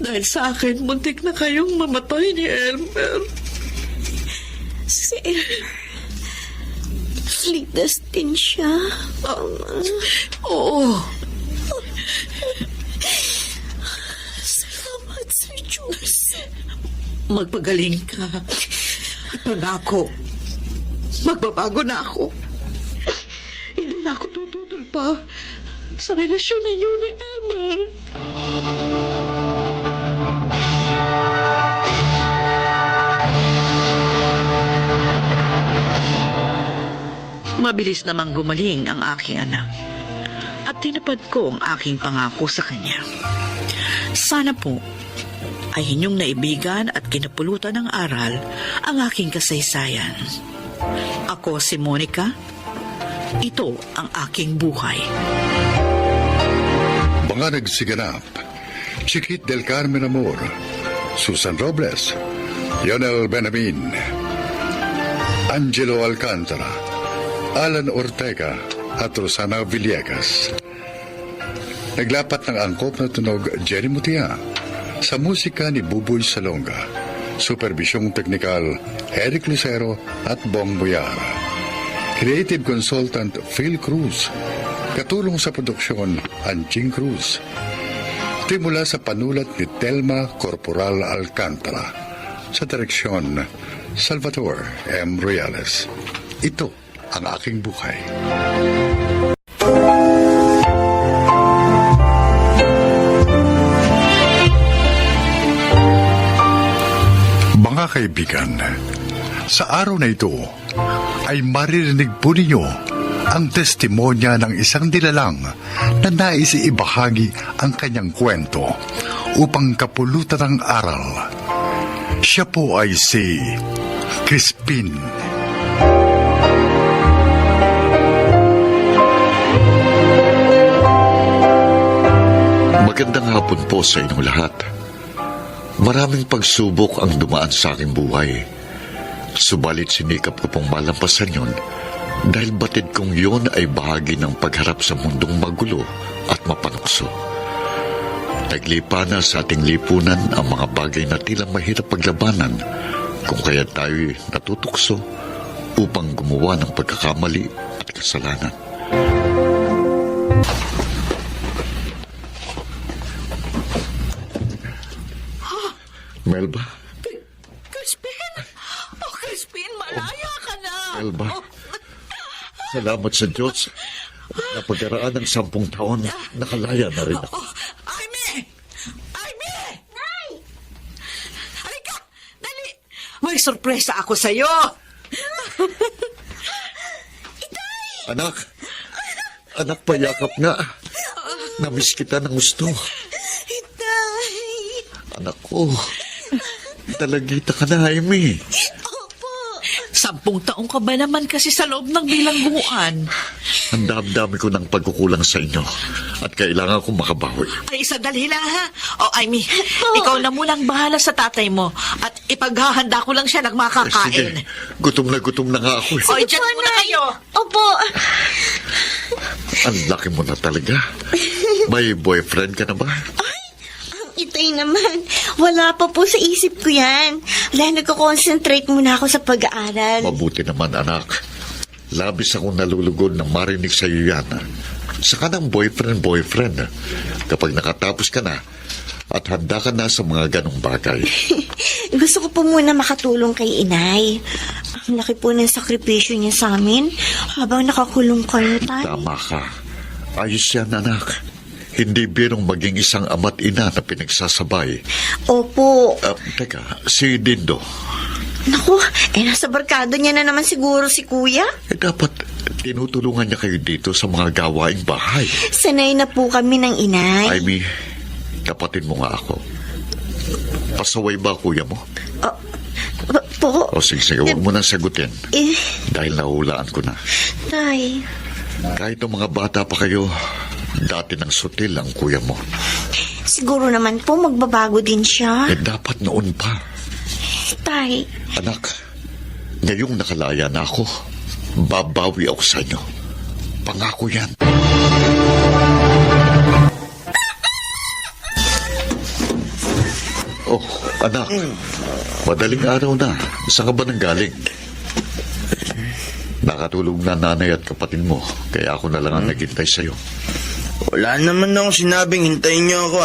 Dahil sa akin, muntik na kayong mamatay ni Elmer. Si Elmer. Ligtas din siya. Oo. Salamat sa Diyos. Magpagaling ka. At pangako, magbabago na ako. Hindi na ako tututol pa sa relasyon ninyo ni Elmer. Mabilis namang gumaling ang aking anak at tinapad ko ang aking pangako sa kanya. Sana po ay inyong naibigan at kinapulutan ng aral ang aking kasaysayan. Ako si Monica. Ito ang aking buhay. Mga nagsiganap, Chiquit del Carmen Amor, Susan Robles, Lionel Benamin, Angelo Alcantara, Alan Ortega at Rosana Villegas. Naglapat ng angkop na tunog Jenny Mutia, sa musika ni Buboy Salonga, supervisyong teknikal Eric Lucero at Bong Boyar. Creative consultant Phil Cruz, katulong sa produksyon Anching Cruz. Timula sa panulat ni Telma Corporal Alcantara, sa direksyon Salvador M. Reales. Ito ang aking buhay. Mga kaibigan, sa araw na ito ay maririnig po ninyo ang testimonya ng isang nilalang na nais ibahagi ang kanyang kwento upang kapulutan ng aral. Siya po ay si Crispin. Magandang hapon po sa inyong lahat. Maraming pagsubok ang dumaan sa aking buhay. Subalit sinikap ko pong malampasan yon dahil batid kong yon ay bahagi ng pagharap sa mundong magulo at mapanukso. Naglipa na sa ating lipunan ang mga bagay na tila mahirap paglabanan kung kaya tayo'y natutukso upang gumawa ng pagkakamali at kasalanan. Melba? Crispin! Oh, Crispin, malaya ka na! Melba? Salamat sa Diyos. Napagkaraan ng 10 taon, nakalaya na rin ako. Aimee! Aimee! Nay! Halika! Dali! May sorpresa ako sa'yo! Anak! Anak, payakap nga. Namiss kita ng gusto. Anak ko, talagita ka na, Amy. 10 taong ka ba naman kasi sa loob ng bilangguan? Ang dami ko ng pagkukulang sa inyo at kailangan kong makabawi. Ay, sandali lang ha. O, Amy, ikaw na munang bahala sa tatay mo at ipaghahanda ko lang siya ng makakain. Sige, gutom na nga ako. O, dyan muna kayo. Opo. Ang laki mo na talaga. May boyfriend ka na ba? Itay naman. Wala pa po sa isip ko yan. Dahil nagko-concentrate muna ako sa pag-aaral. Mabuti naman, anak. Labis akong nalulugod nang marinig sa iyo yan. Saka ng boyfriend. Kapag nakatapos ka na at handa ka na sa mga ganong bagay. Gusto ko po muna makatulong kay inay. Ang laki po ng sakripisyo niya sa amin habang nakakulong kayo, tay. Tama ka. Ayos yan, anak. Hindi birong maging isang ama't ina na pinagsasabay. Opo. Teka, si Dindo. Naku, nasa barkado niya na naman siguro si kuya. Dapat tinutulungan niya kayo dito sa mga gawaing bahay. Sanay na po kami ng inay. Amy, kapatid mo nga ako. Pasaway ba kuya mo? Po? O sige, huwag mo nang sagutin. Eh, Dahil nahulaan ko na. tay. Kahit ng mga bata pa kayo, dati ng sutil ang kuya mo. Siguro naman po magbabago din siya. Dapat noon pa. Tay. Anak, ngayong nakalaya na ako, babawi ako sa inyo. Pangako yan. Oh, anak, madaling araw na. Saan ka ba nanggaling? Nakatulog na nanay at kapatid mo, kaya ako na lang ang naghintay sa'yo. Wala naman akong sinabing hintayin niyo ako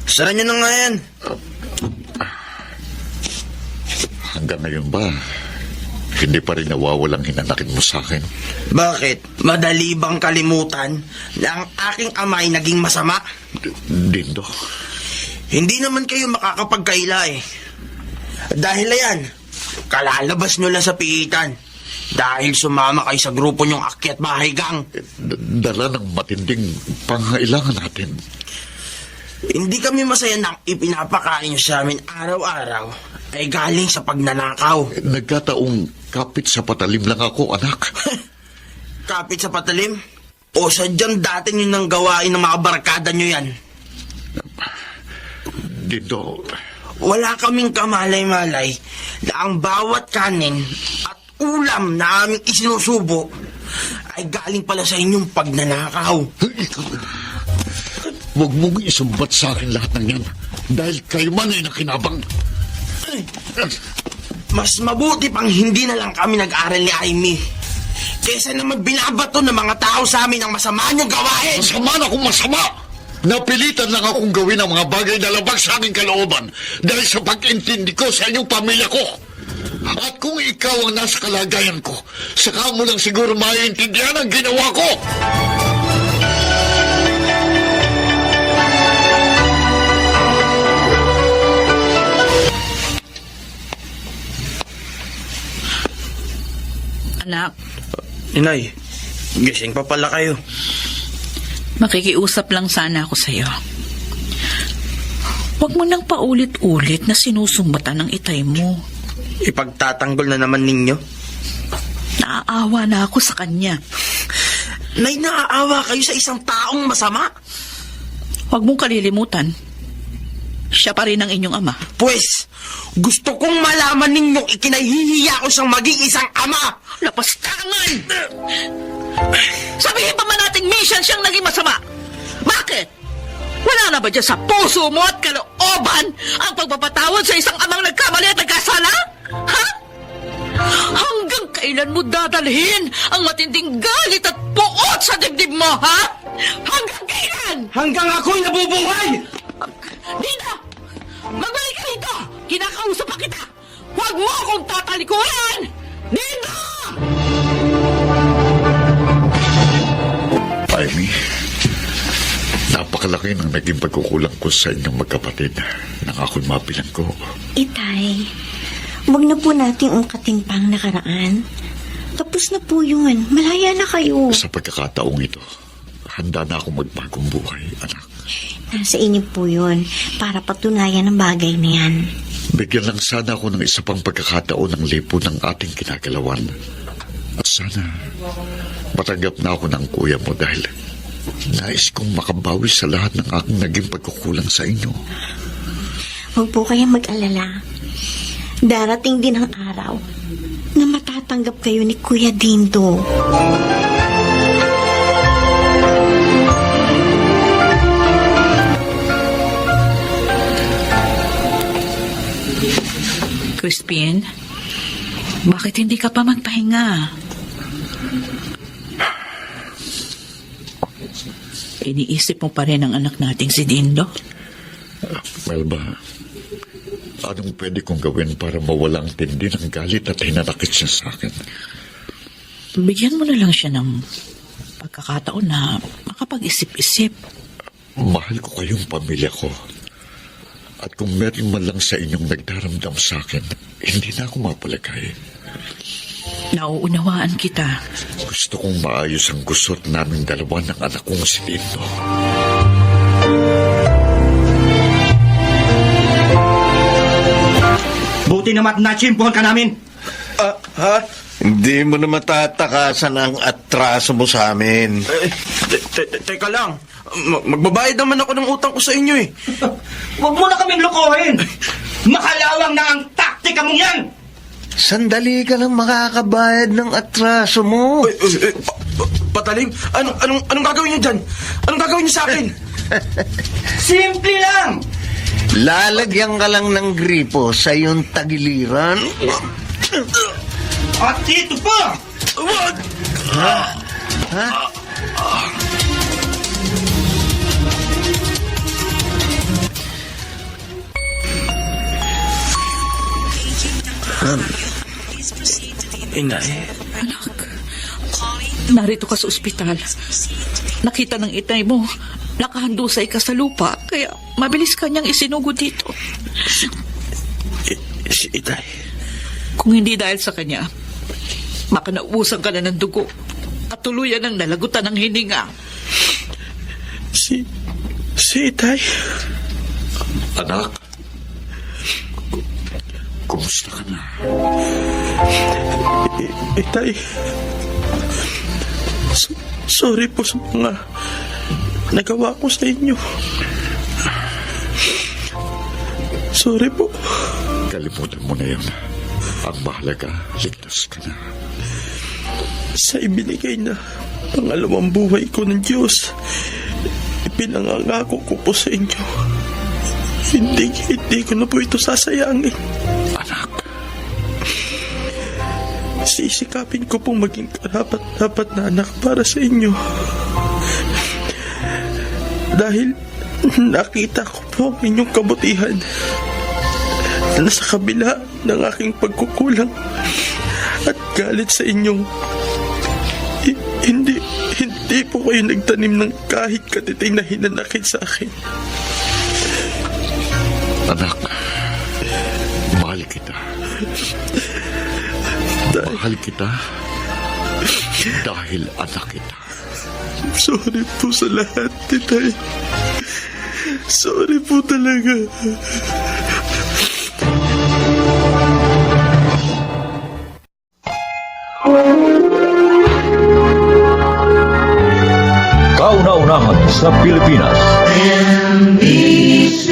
Sara niyo na nga yan. Hanggang ngayon ba, hindi pa rin nawawalang hinanakin mo sa akin? Bakit? Madali bang kalimutan na ang aking ama ay naging masama? Dindo. Hindi naman kayo makakapagkaila Dahil yan, kalalabas nyo lang sa piitan. Dahil sumama kayo sa grupo nyong akyat bahay gang. Dala ng matinding pangailangan natin. Hindi kami masaya nang ipinapakain nyo sa amin araw-araw ay galing sa pagnanakaw. Nagkataong kapit sa patalim lang ako, anak. Kapit sa patalim? O sadyang dati nyo nang gawain ng mga barkada nyo yan? Dindo. Wala kaming kamalay-malay na ang bawat kanin at ulam na aming isinusubo ay galing pala sa inyong pagnanakaw. Huwag mong isumbat sa akin lahat ng yan dahil kayo man ay nakinabang. Mas mabuti pang hindi na lang kami nag-aral ni Amy kaysa naman binabato ng mga tao sa amin ang masama niyong gawain. Masama na akong masama! Napilitan lang akong gawin ang mga bagay na labag sa aking kalooban dahil sa pag-intindi ko sa inyong pamilya ko. At kung ikaw ang nasa kalagayan ko, saka mo lang siguro maiintindihan ang ginawa ko. Anak, Inay, gising pa pala kayo. makikiusap lang sana ako sa'yo. Huwag mo nang paulit-ulit na sinusumbatan ng itay mo. Ipagtatanggol na naman ninyo. Naaawa na ako sa kanya. Nay, naaawa kayo sa isang taong masama. Huwag mong kalilimutan. Siya pa rin ang inyong ama. Pwes, gusto kong malaman ninyong ikinahihiya ko siyang maging isang ama. Lapastangan! Sabihin pa man nating mission siyang naging masama. Bakit? Wala na ba dyan sa puso mo at kalooban ang pagpapatawad sa isang amang nagkamali at nagkasala? Ha? Hanggang kailan mo dadalhin ang matinding galit at puot sa dibdib mo, ha? Hanggang kailan? Hanggang ako'y nabubuhay! Dina! Magbalik ka rito! Kinakausap pa kita! Huwag mo akong tatalikuran! Dina! Amy, napakalaki ng naging pagkukulang ko sa inyong magkapatid nang ako'y mabilang ko. Itay, wag na po nating ungkatin pa ang nakaraan. Tapos na po yun. Malaya na kayo. Sa pagkakataong ito, handa na akong magbagong buhay, anak. Nasa inyo po yun para patunayan ang bagay na yan. Bigyan lang sana ako ng isa pang pagkakataon ng lipo ng ating kinagalawan. At sana matanggap na ako ng kuya mo dahil nais kong makabawi sa lahat ng aking naging pagkukulang sa inyo. Huwag po kayong mag-alala. Darating din ang araw na matatanggap kayo ni Kuya Dindo. Crispin, bakit hindi ka pa magpahinga? Iniisip mo pa rin ang anak nating si Dindo? Melba, anong pwede kong gawin para mawalang tindi ng galit at hinanakit siya sa akin? Bigyan mo na lang siya ng pagkakataon na makapag-isip-isip. Mahal ko kayong pamilya ko. At kung meron man lang sa inyong nagdaramdam sa akin, hindi na ako mapalagay. Nauunawaan kita. Gusto kong maayos ang gusot naming dalawa ng anak kong si Dindo. Buti naman nachimpuhan ka namin. Ha? Hindi mo na matatakasan ang atraso mo sa amin. Teka lang. Magbabayad naman ako ng utang ko sa inyo eh. Huwag mo na kaming lokohin. Makalawang na ang taktika mong yan. Sandali ka lang makakabayad ng atraso mo. Patalim, anong gagawin niyo dyan? Anong gagawin niyo sa akin? Simple lang. Lalagyan ka lang ng gripo sa iyong tagiliran. At ito pa. Ha? Ha? Inay. Anak, narito ka sa ospital. Nakita ng itay mo, nakahandusay ka sa lupa, kaya mabilis ka niyang isinugod dito. Si Itay. Kung hindi dahil sa kanya, baka naubusan ka na ng dugo at tuluyan ng nalagutan ng hininga. Si Itay. Anak, kumusta ka na? Itay. Sorry po sa mga nagawa ko sa inyo. Sorry po. Kalimutan mo na yun. Ang mahalaga, ligtas ka na. Sa ibinigay na pangalawang buhay ko ng Diyos, ipinangangako ko po sa inyo. Hindi ko na po ito sasayangin. Anak. Sisikapin ko pong maging karapat-dapat na anak para sa inyo. Dahil nakita ko po ang inyong kabutihan na sa kabila ng aking pagkukulang at galit sa inyong hindi po kayo nagtanim ng kahit katiting na hinanakit sa akin. Anak, mahal kita. Mahal kita dahil anak kita. Sorry po sa lahat, Titay. Sorry po talaga. Kauna-unahan sa Pilipinas. NBC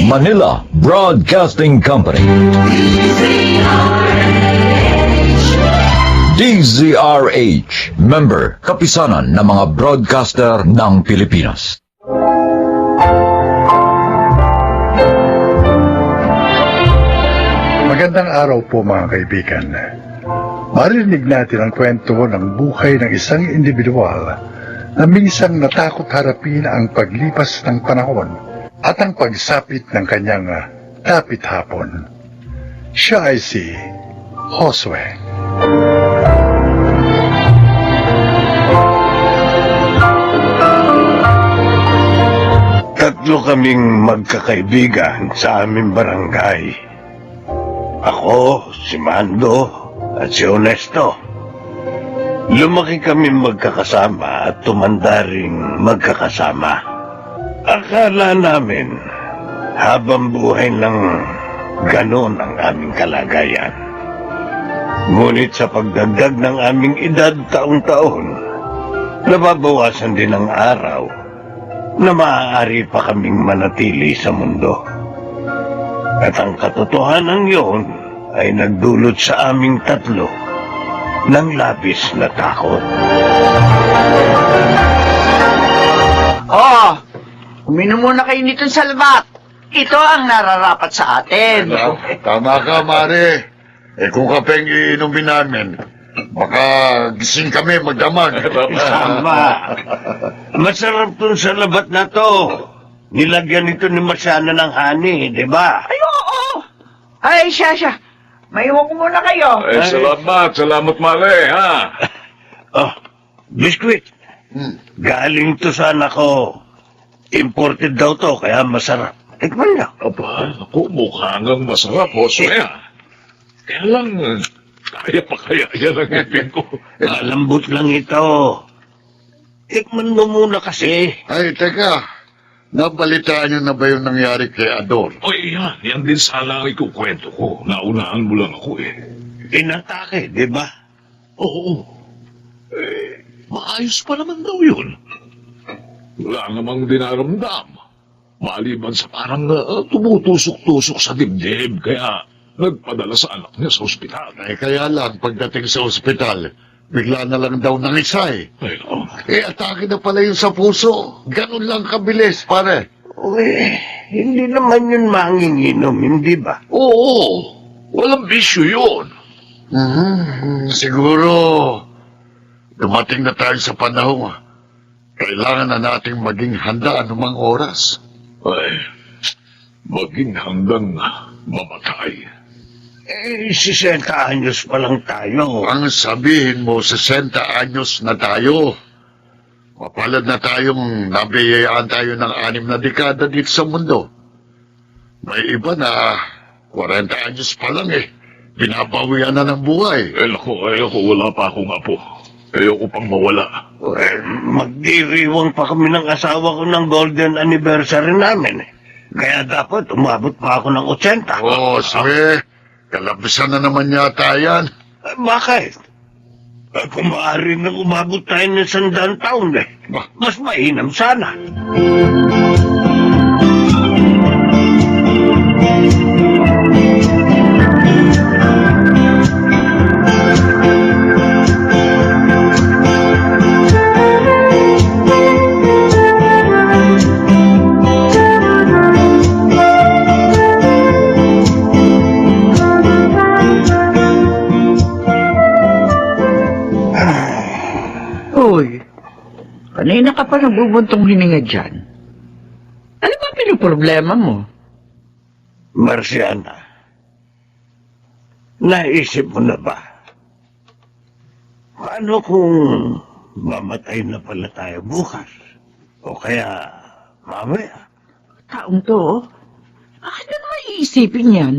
Manila Broadcasting Company. DZRH, member, kapisanan ng mga broadcaster ng Pilipinas. Magandang araw po mga kaibigan. Marinig natin ang kwento ng buhay ng isang individual na minsang natakot harapin ang paglipas ng panahon at ang pagsapit ng kanyang tapit hapon. Siya ay si Josue. Tatlo kaming magkakaibigan sa aming barangay. Ako, si Mando, at si Honesto. Lumaki kami magkakasama at tumanda ring magkakasama. Akala namin, habang buhay lang ganon ang aming kalagayan. Ngunit sa pagdagdag ng aming edad taon-taon, nababawasan din ang araw na maaari pa kaming manatili sa mundo. At ang katotohanan yun ay nagdulot sa aming tatlo ng labis na takot. Uminom muna kayo nito sa labat. Ito ang nararapat sa atin. Tama ka, Mare. Kung kapeng iinumin namin, baka gising kami magdamag. Tama. Masarap tun sa labat na to. Nilagyan ito ni Masyana ng honey, di ba? Ay, oo. Ay, siya. Maiwan ko muna kayo. Ay, salamat, Mare, ha? Biskuit. Galing to sa anak ko. Imported daw to, kaya masarap. Tikman niya. Aba, ako, mukha hanggang masarap, Josue, ha? Kaya lang, kaya pa kaya yan ang ipin ko. Malambot lang ito. Tikman mo muna kasi. Ay, teka. Nabalitaan niyo na ba yung nangyari kay Ador? O, yan din sana ang ikukwento ko. Naunahan mo lang ako, eh. Inatake, di ba? Oo. Maayos pa naman daw yun. Wala namang dinaramdam. Maliban sa parang tumutusok-tusok sa dibdib, kaya nagpadala sa anak niya sa ospital. Kaya lang, pagdating sa ospital, bigla na lang daw nangisay. Atake na pala yun sa puso. Ganun lang kabilis, pare. Hindi naman yun manginginom, hindi ba? Oo, walang bisyo yun. Siguro, dumating na tayo sa panahon. Kailangan na nating maging handa anumang oras. Ay, maging handang mamatay. 60 anyos pa lang tayo. Ang sabihin mo, 60 anyos na tayo. Mapalad na tayong nabiyayaan tayo ng 6 na dekada dito sa mundo. May iba na 40 anyos pa lang binabawian na ng buhay. Ayoko, wala pa akong apo. Ayoko pang mawala. Magdiriwang pa kami ng asawa ko ng golden anniversary namin. Kaya dapat umabot pa ako ng 80. Sige. Kalabisan na naman yata yan. Bakit? Kung maaari nang umabot tayo ng 100 taon mas mainam sana. Kanina ka pa nagbubuntong hininga dyan. Ano ba pinoproblema mo? Marciana, naisip mo na ba? Paano kung mamatay na pala tayo bukas? O kaya mamaya? Taong to, bakit na naman iisipin yan?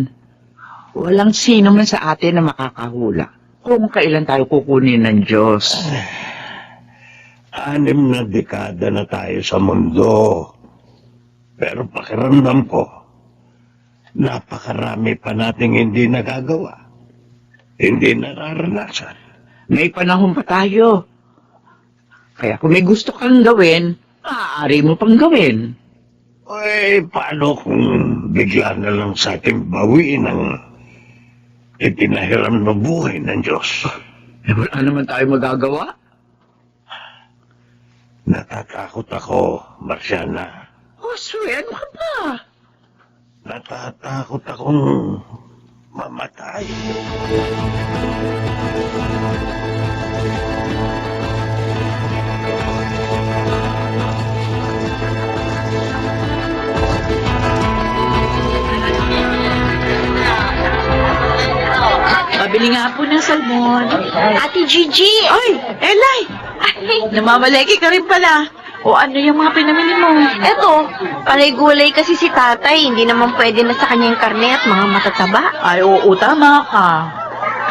Walang sino man sa atin na makakahula kung kailan tayo kukunin ng Diyos. 6 na dekada na tayo sa mundo. Pero pakiramdam ko, napakarami pa nating hindi nagagawa. Hindi nararanasan. May panahon pa tayo. Kaya kung may gusto kang gawin, maaari mo pang gawin. Paano kung bigla na lang sa ating bawiin ang ipinahiram na buhay ng Diyos? Wala naman tayo magagawa. Natatakot ako, Marciana. Josue, ano ka ba? Natatakot akong mamatay. Pabili nga po ng salmon. Ate Gigi! Ay, Elay! Namamaleki ka rin pala. O ano yung mga pinamili mo? Eto, panay gulay kasi si tatay. Hindi naman pwede na sa kanyang karne at mga matataba. Ay, oo, tama ka.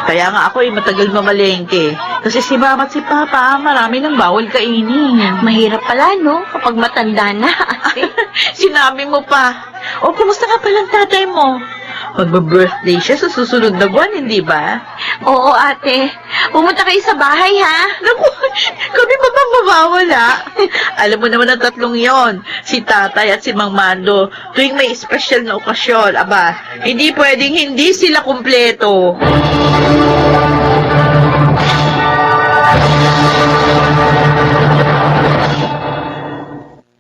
Kaya nga ako matagal mamalengke. Kasi si Mama at si Papa, marami nang bawal kainin. Mahirap pala, no? Kapag matanda na, ate. Sinabi mo pa. O, kumusta ka palang tatay mo? Magba-birthday siya sa susunod na buwan, hindi ba? Oo, ate. Pumunta kayo sa bahay, ha? Naku, kami pa bang mawawala? Alam mo naman ang tatlong yon, si tatay at si Mang Mando, tuwing may espesyal na okasyon, aba, hindi pwedeng hindi sila kumpleto.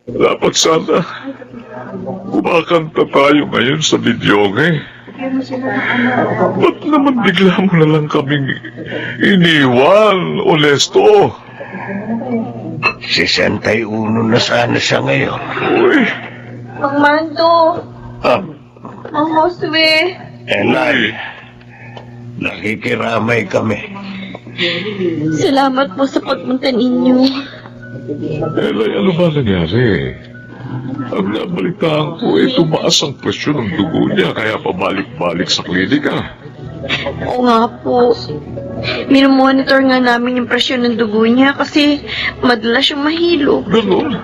Dapat sana kumakanta tayo ngayon sa videoke. Ba't naman bigla mo na lang kaming iniwan, Onesto? 61 na sana siya ngayon. Uy, Mang Mando, Ah, Mang Josue. Elay, nakikiramay kami. Salamat po sa pagpunta ninyo. Elay, ano ba nangyari? Ang nabalitaan ko, tumaas ang presyon ng dugo niya, kaya pabalik-balik sa klinika. Oo nga po. Minomonitor nga namin yung presyon ng dugo niya kasi madalas siyang mahilo. Ganon?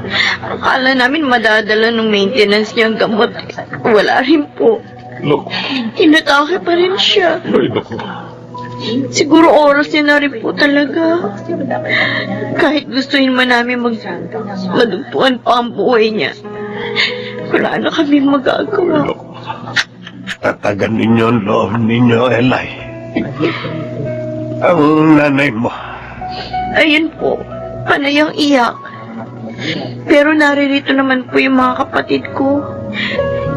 Akala namin madadala ng maintenance niya ang gamot. Wala rin po. Naku, Inatake pa rin siya. ay naku. Siguro oras niya na rin po talaga. Kahit gustuin man namin madugtuan pa ang buhay niya. Wala na kami magagawa. Tatagan ninyo ang loob ninyo, Elay. Ang nanay mo, Ayun po, panayang iyak. Pero naririto naman po yung mga kapatid ko.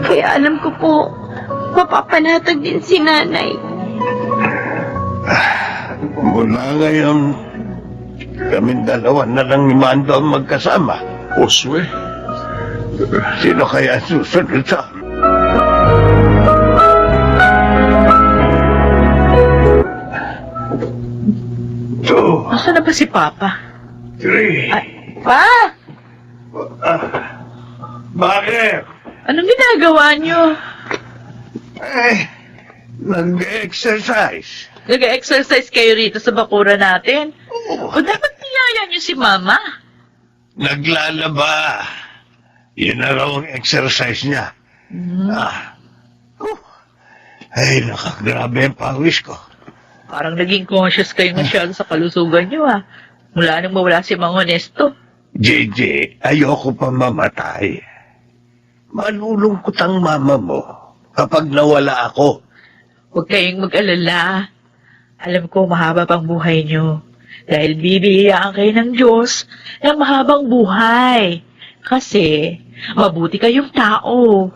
Kaya alam ko po, mapapanatag din si nanay. mula ngayon, kaming dalawa na lang ni Mando ang magkasama. Josue, Sino kaya susunod sa amin? Two, Nasaan na ba si Papa? three. Pa! Bakit? Anong ginagawa niyo? Nag-exercise. Nag-exercise kayo rito sa bakura natin? O dapat niyaya niyo si Mama? Naglalaba. Yun na raw ang exercise niya. Ay, nakagrabe ang pawis ko. Parang naging conscious kayo masyado sa kalusugan niyo, ah. Mula nang mawala si Mang Honesto. JJ, ayoko pa mamatay. Malulungkot ang mama mo kapag nawala ako. Huwag kayong mag-alala. Alam ko mahaba pang buhay niyo. Dahil bibigyan kayo ng Diyos ng mahabang buhay. Kasi mabuti kayong tao.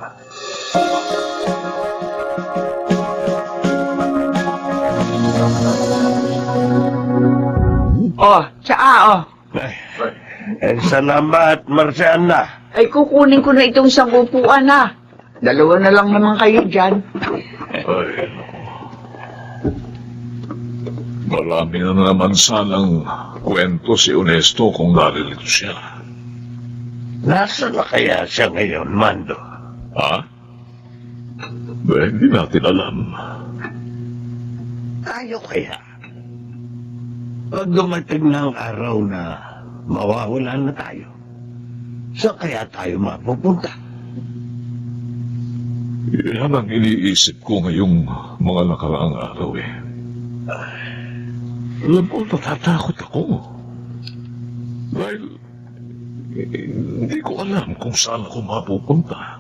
Oh, tsaa, Salamat, Marciana. Ay, kukunin ko na itong isang upuan, ha. Dalawa na lang naman kayo dyan. ay, marami na naman sanang kwento si Onesto kung narilito siya. Nasa na kaya siya ngayon, Mando? Ha? Hindi natin alam. Tayo kaya. Pag dumating na ang araw na mawawala na tayo, saan kaya tayo mapupunta? Yan ang iniisip ko ngayong mga nakaraang araw eh. Alam mo, natatakot ako. Dahil Hindi ko alam kung saan ako mapupunta.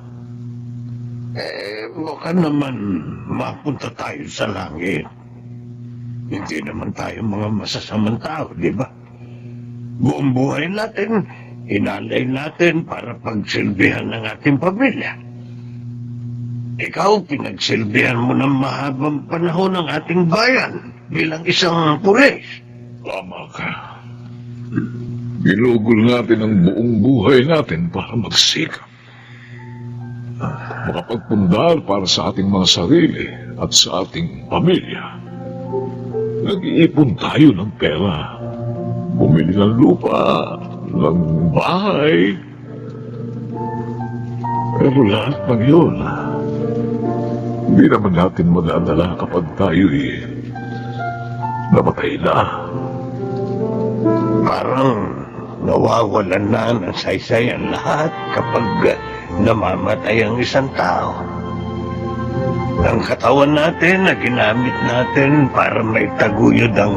Baka naman mapunta tayo sa langit. Hindi naman tayo mga masasamang tao, di ba? Buong buhay natin, inalay natin para pagsilbihan ng ating pamilya. Ikaw, pinagsilbihan mo ng mahabang panahon ng ating bayan bilang isang pulis. Tama ka. Ginugol natin ang buong buhay natin para magsikap. Makapagpundar para sa ating mga sarili at sa ating pamilya. Nag-iipon tayo ng pera. Bumili ng lupa, ng bahay. Pero lahat ng yun, hindi naman natin madadala kapag tayo'y namatay na. Parang nawawalan na ng saysay ang lahat kapag namamatay ang isang tao. Ang katawan natin na ginamit natin para maitaguyod ang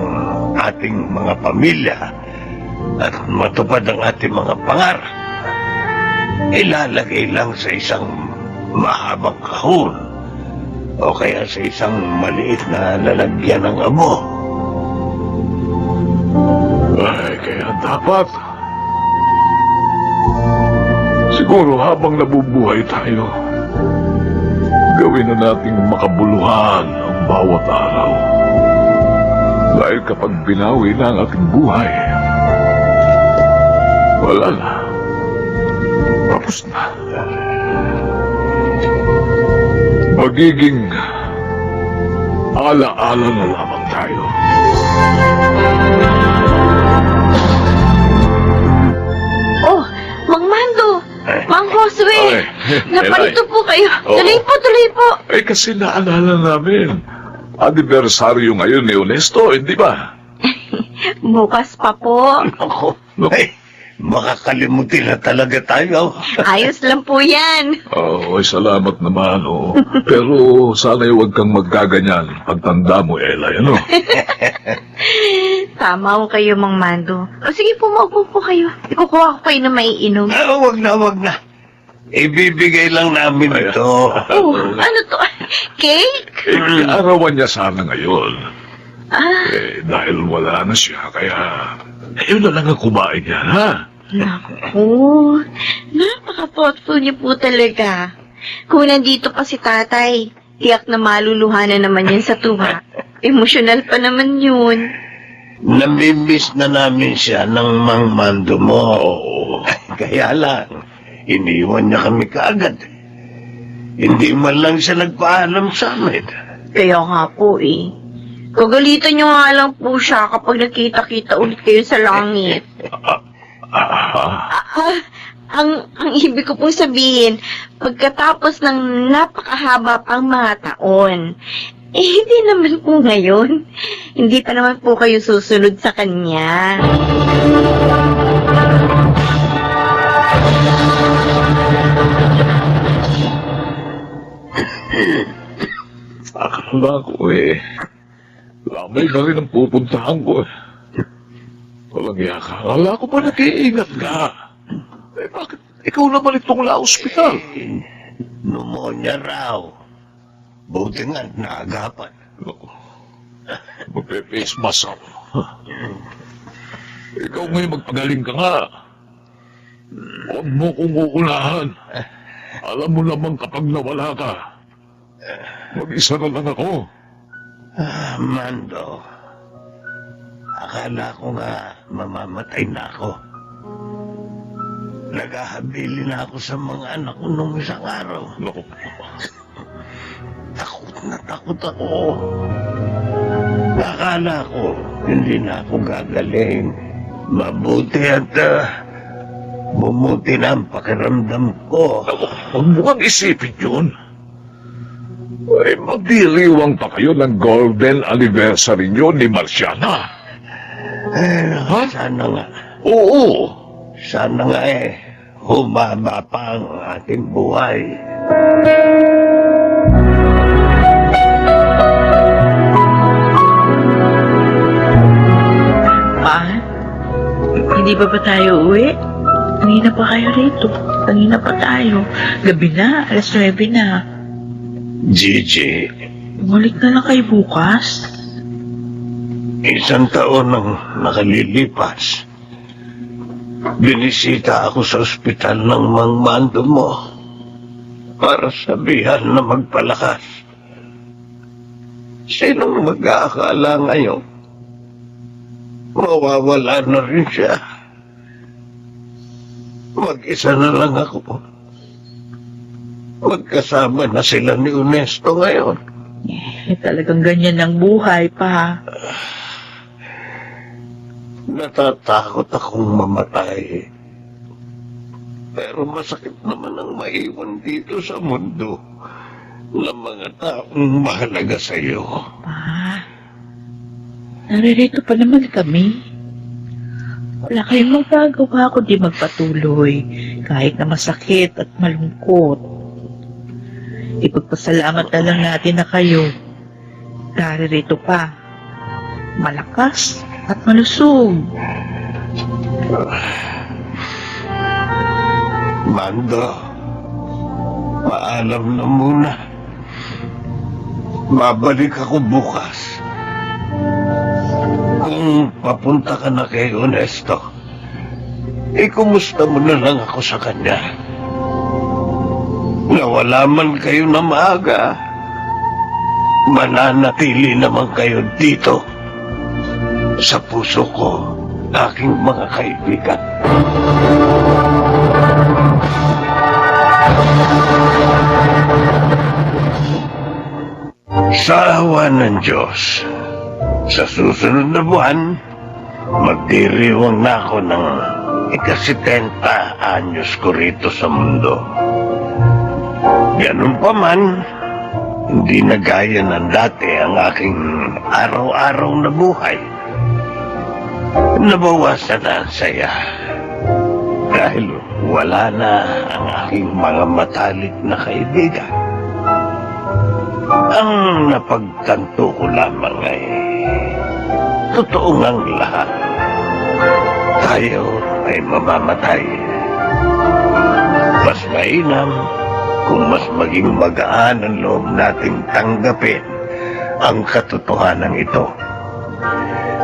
ating mga pamilya at matupad ang ating mga pangarap, ilalagay lang sa isang mahabang kahon o kaya sa isang maliit na lalagyan ng amo. Ay, kaya dapat siguro habang nabubuhay tayo, gawin na nating makabuluhan ang bawat araw. Dahil kapag binawi na ang ating buhay, wala na. Tapos na. Magiging ala-ala na lamang tayo. Oh, Mang Mando! Mang Josue! Ay, Naparito Elay. po kayo. Oo. Tuloy po. Eh kasi naalala namin. Anibersaryo ngayon ni Honesto, hindi ba? Bukas pa po. Ako, ay, makakalimutin na talaga tayo. Ayos lang po yan. Oo, salamat naman. Oh. Pero sana'y huwag kang magkaganyan pagtanda mo, Elay, ano? Tama ko kayo, Mang Mando. O sige po, maupo po kayo. Ikukuha ko kayo na maiinom. Wag na. Ibibigay lang namin ito. Oh, ano to? Cake? Arawan niya sana ngayon. Ah, Dahil wala na siya, kaya yun na lang ang kumain niya, ha? naku. Napaka-thoughtful niyo po talaga. Kung nandito pa si tatay, tiyak na maluluha na naman yan sa tuwa. Emosyonal pa naman yun. Namimiss na namin siya ng Mang Mando mo. Kaya lang, iniwan niya kami kaagad. Hindi man lang siya nagpaalam sa amin. Kaya nga po eh. Gagalitan niyo nga lang po siya kapag nakita-kita ulit kayo sa langit. Ang ibig ko pong sabihin, pagkatapos ng napakahaba pang mga taon, hindi naman po ngayon. Hindi pa naman po kayo susunod sa kanya. Akala ko lamay na rin ang pupuntahan ko. Walang yaka. Akala ko pa nag-iingat ka. Bakit ikaw naman itong la-ospital? Pneumonia raw. Buti nga, naagapan. Magpe-face mask ako. Ikaw ngayon magpagaling ka nga. Huwag mo kong uunahan. Alam mo naman kapag nawala ka, mag-isa na lang ako. Mando, akala ko nga mamamatay na ako. Naghahabili na ako sa mga anak ko nung isang araw. Naku. Takot ako. Akala ko hindi na ako gagaling. Mabuti at bumuti na ang pakiramdam ko. Huwag mo kang isipin yun. Ay, magdiriwang pa kayo ng golden anniversary nyo ni Marciana. Sana nga. Oo. Sana nga humaba pa ang ating buhay. Pa, hindi ba tayo uwi? Kanina pa kayo rito. Kanina pa tayo. Gabi na, 9:00 na. Gigi, Bumalik na lang kayo bukas. 1 taon nang nakalilipas. Binisita ako sa ospital ng Mang Mando mo para sabihan na magpalakas. Sinong mag-aakala ngayon? Mawawala na rin siya. Mag-isa na lang ako. Magkasama na sila ni Ernesto ngayon. Talagang ganyan ang buhay pa. Natatakot akong mamatay. Pero masakit naman ang maiwan dito sa mundo ng mga taong mahalaga sa iyo. Pa, naririto pa naman kami. Wala kayong magagawa kundi magpatuloy kahit na masakit at malungkot. Ipagpasalamat na lang natin na kayo. Naririto pa. Malakas at malusog. Mando, paalam na muna. Babalik ako bukas. Kung papunta ka na kay Ernesto, kumusta mo na lang ako sa kanya. Nawala man kayo na maaga, mananatili naman kayo dito sa puso ko, aking mga kaibigan. Sa awa ng Diyos, sa susunod na buwan, magdiriwang na ako ng 70 anyos ko rito sa mundo. Ganun pa man, hindi na gaya ng dati ang aking araw-araw na buhay. Nabawasan na ang saya dahil wala na ang aking mga matalik na kaibigan. Ang napagtanto ko lamang ay totoo ngang lahat. Tayo ay mamamatay. Mas mainam kung mas maging magaan ang loob nating tanggapin ang katotohanan ito.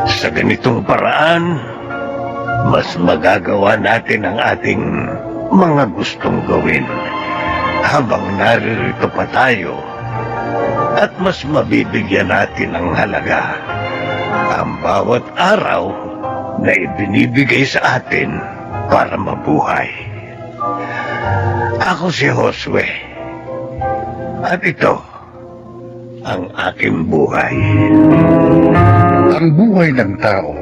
Sa ganitong paraan, mas magagawa natin ang ating mga gustong gawin habang naririto pa tayo at mas mabibigyan natin ng halaga ang bawat araw na ibinibigay sa atin para mabuhay. Ako si Josue at ito ang aking buhay. Ang buhay ng tao,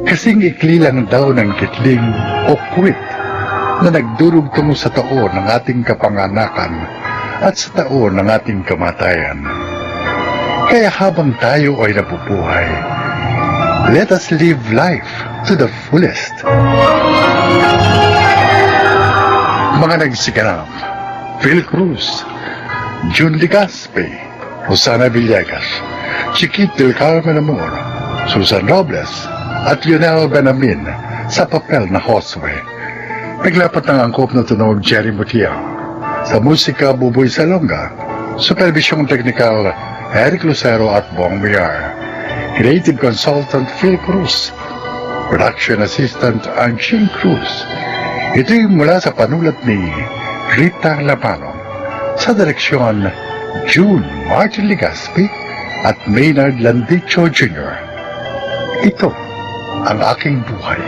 kasing ikli lang daw ng kitling o kwit na nagdurugtong sa taon ng ating kapanganakan at sa taon ng ating kamatayan. Kaya habang tayo ay nabubuhay, let us live life to the fullest. Mga nagsiganap, Phil Cruz, June Ligaspe, Rosana Villegas, Chiquit del Carmen Amor, Susan Robles, at Lionel Benamin sa papel na Josue. Naglapat ng angkop na tunog Jerry Mutiao. Sa musika, Buboy Salonga. Supervisyong teknikal, Eric Lucero at Bong Villar. Creative Consultant, Phil Cruz. Production Assistant, Anching Cruz. Ito'y mula sa panulat ni Rita Lapano. Sa direksyon, June Martin Ligaspi at Maynard Landicho Jr. Ito ang aking buhay.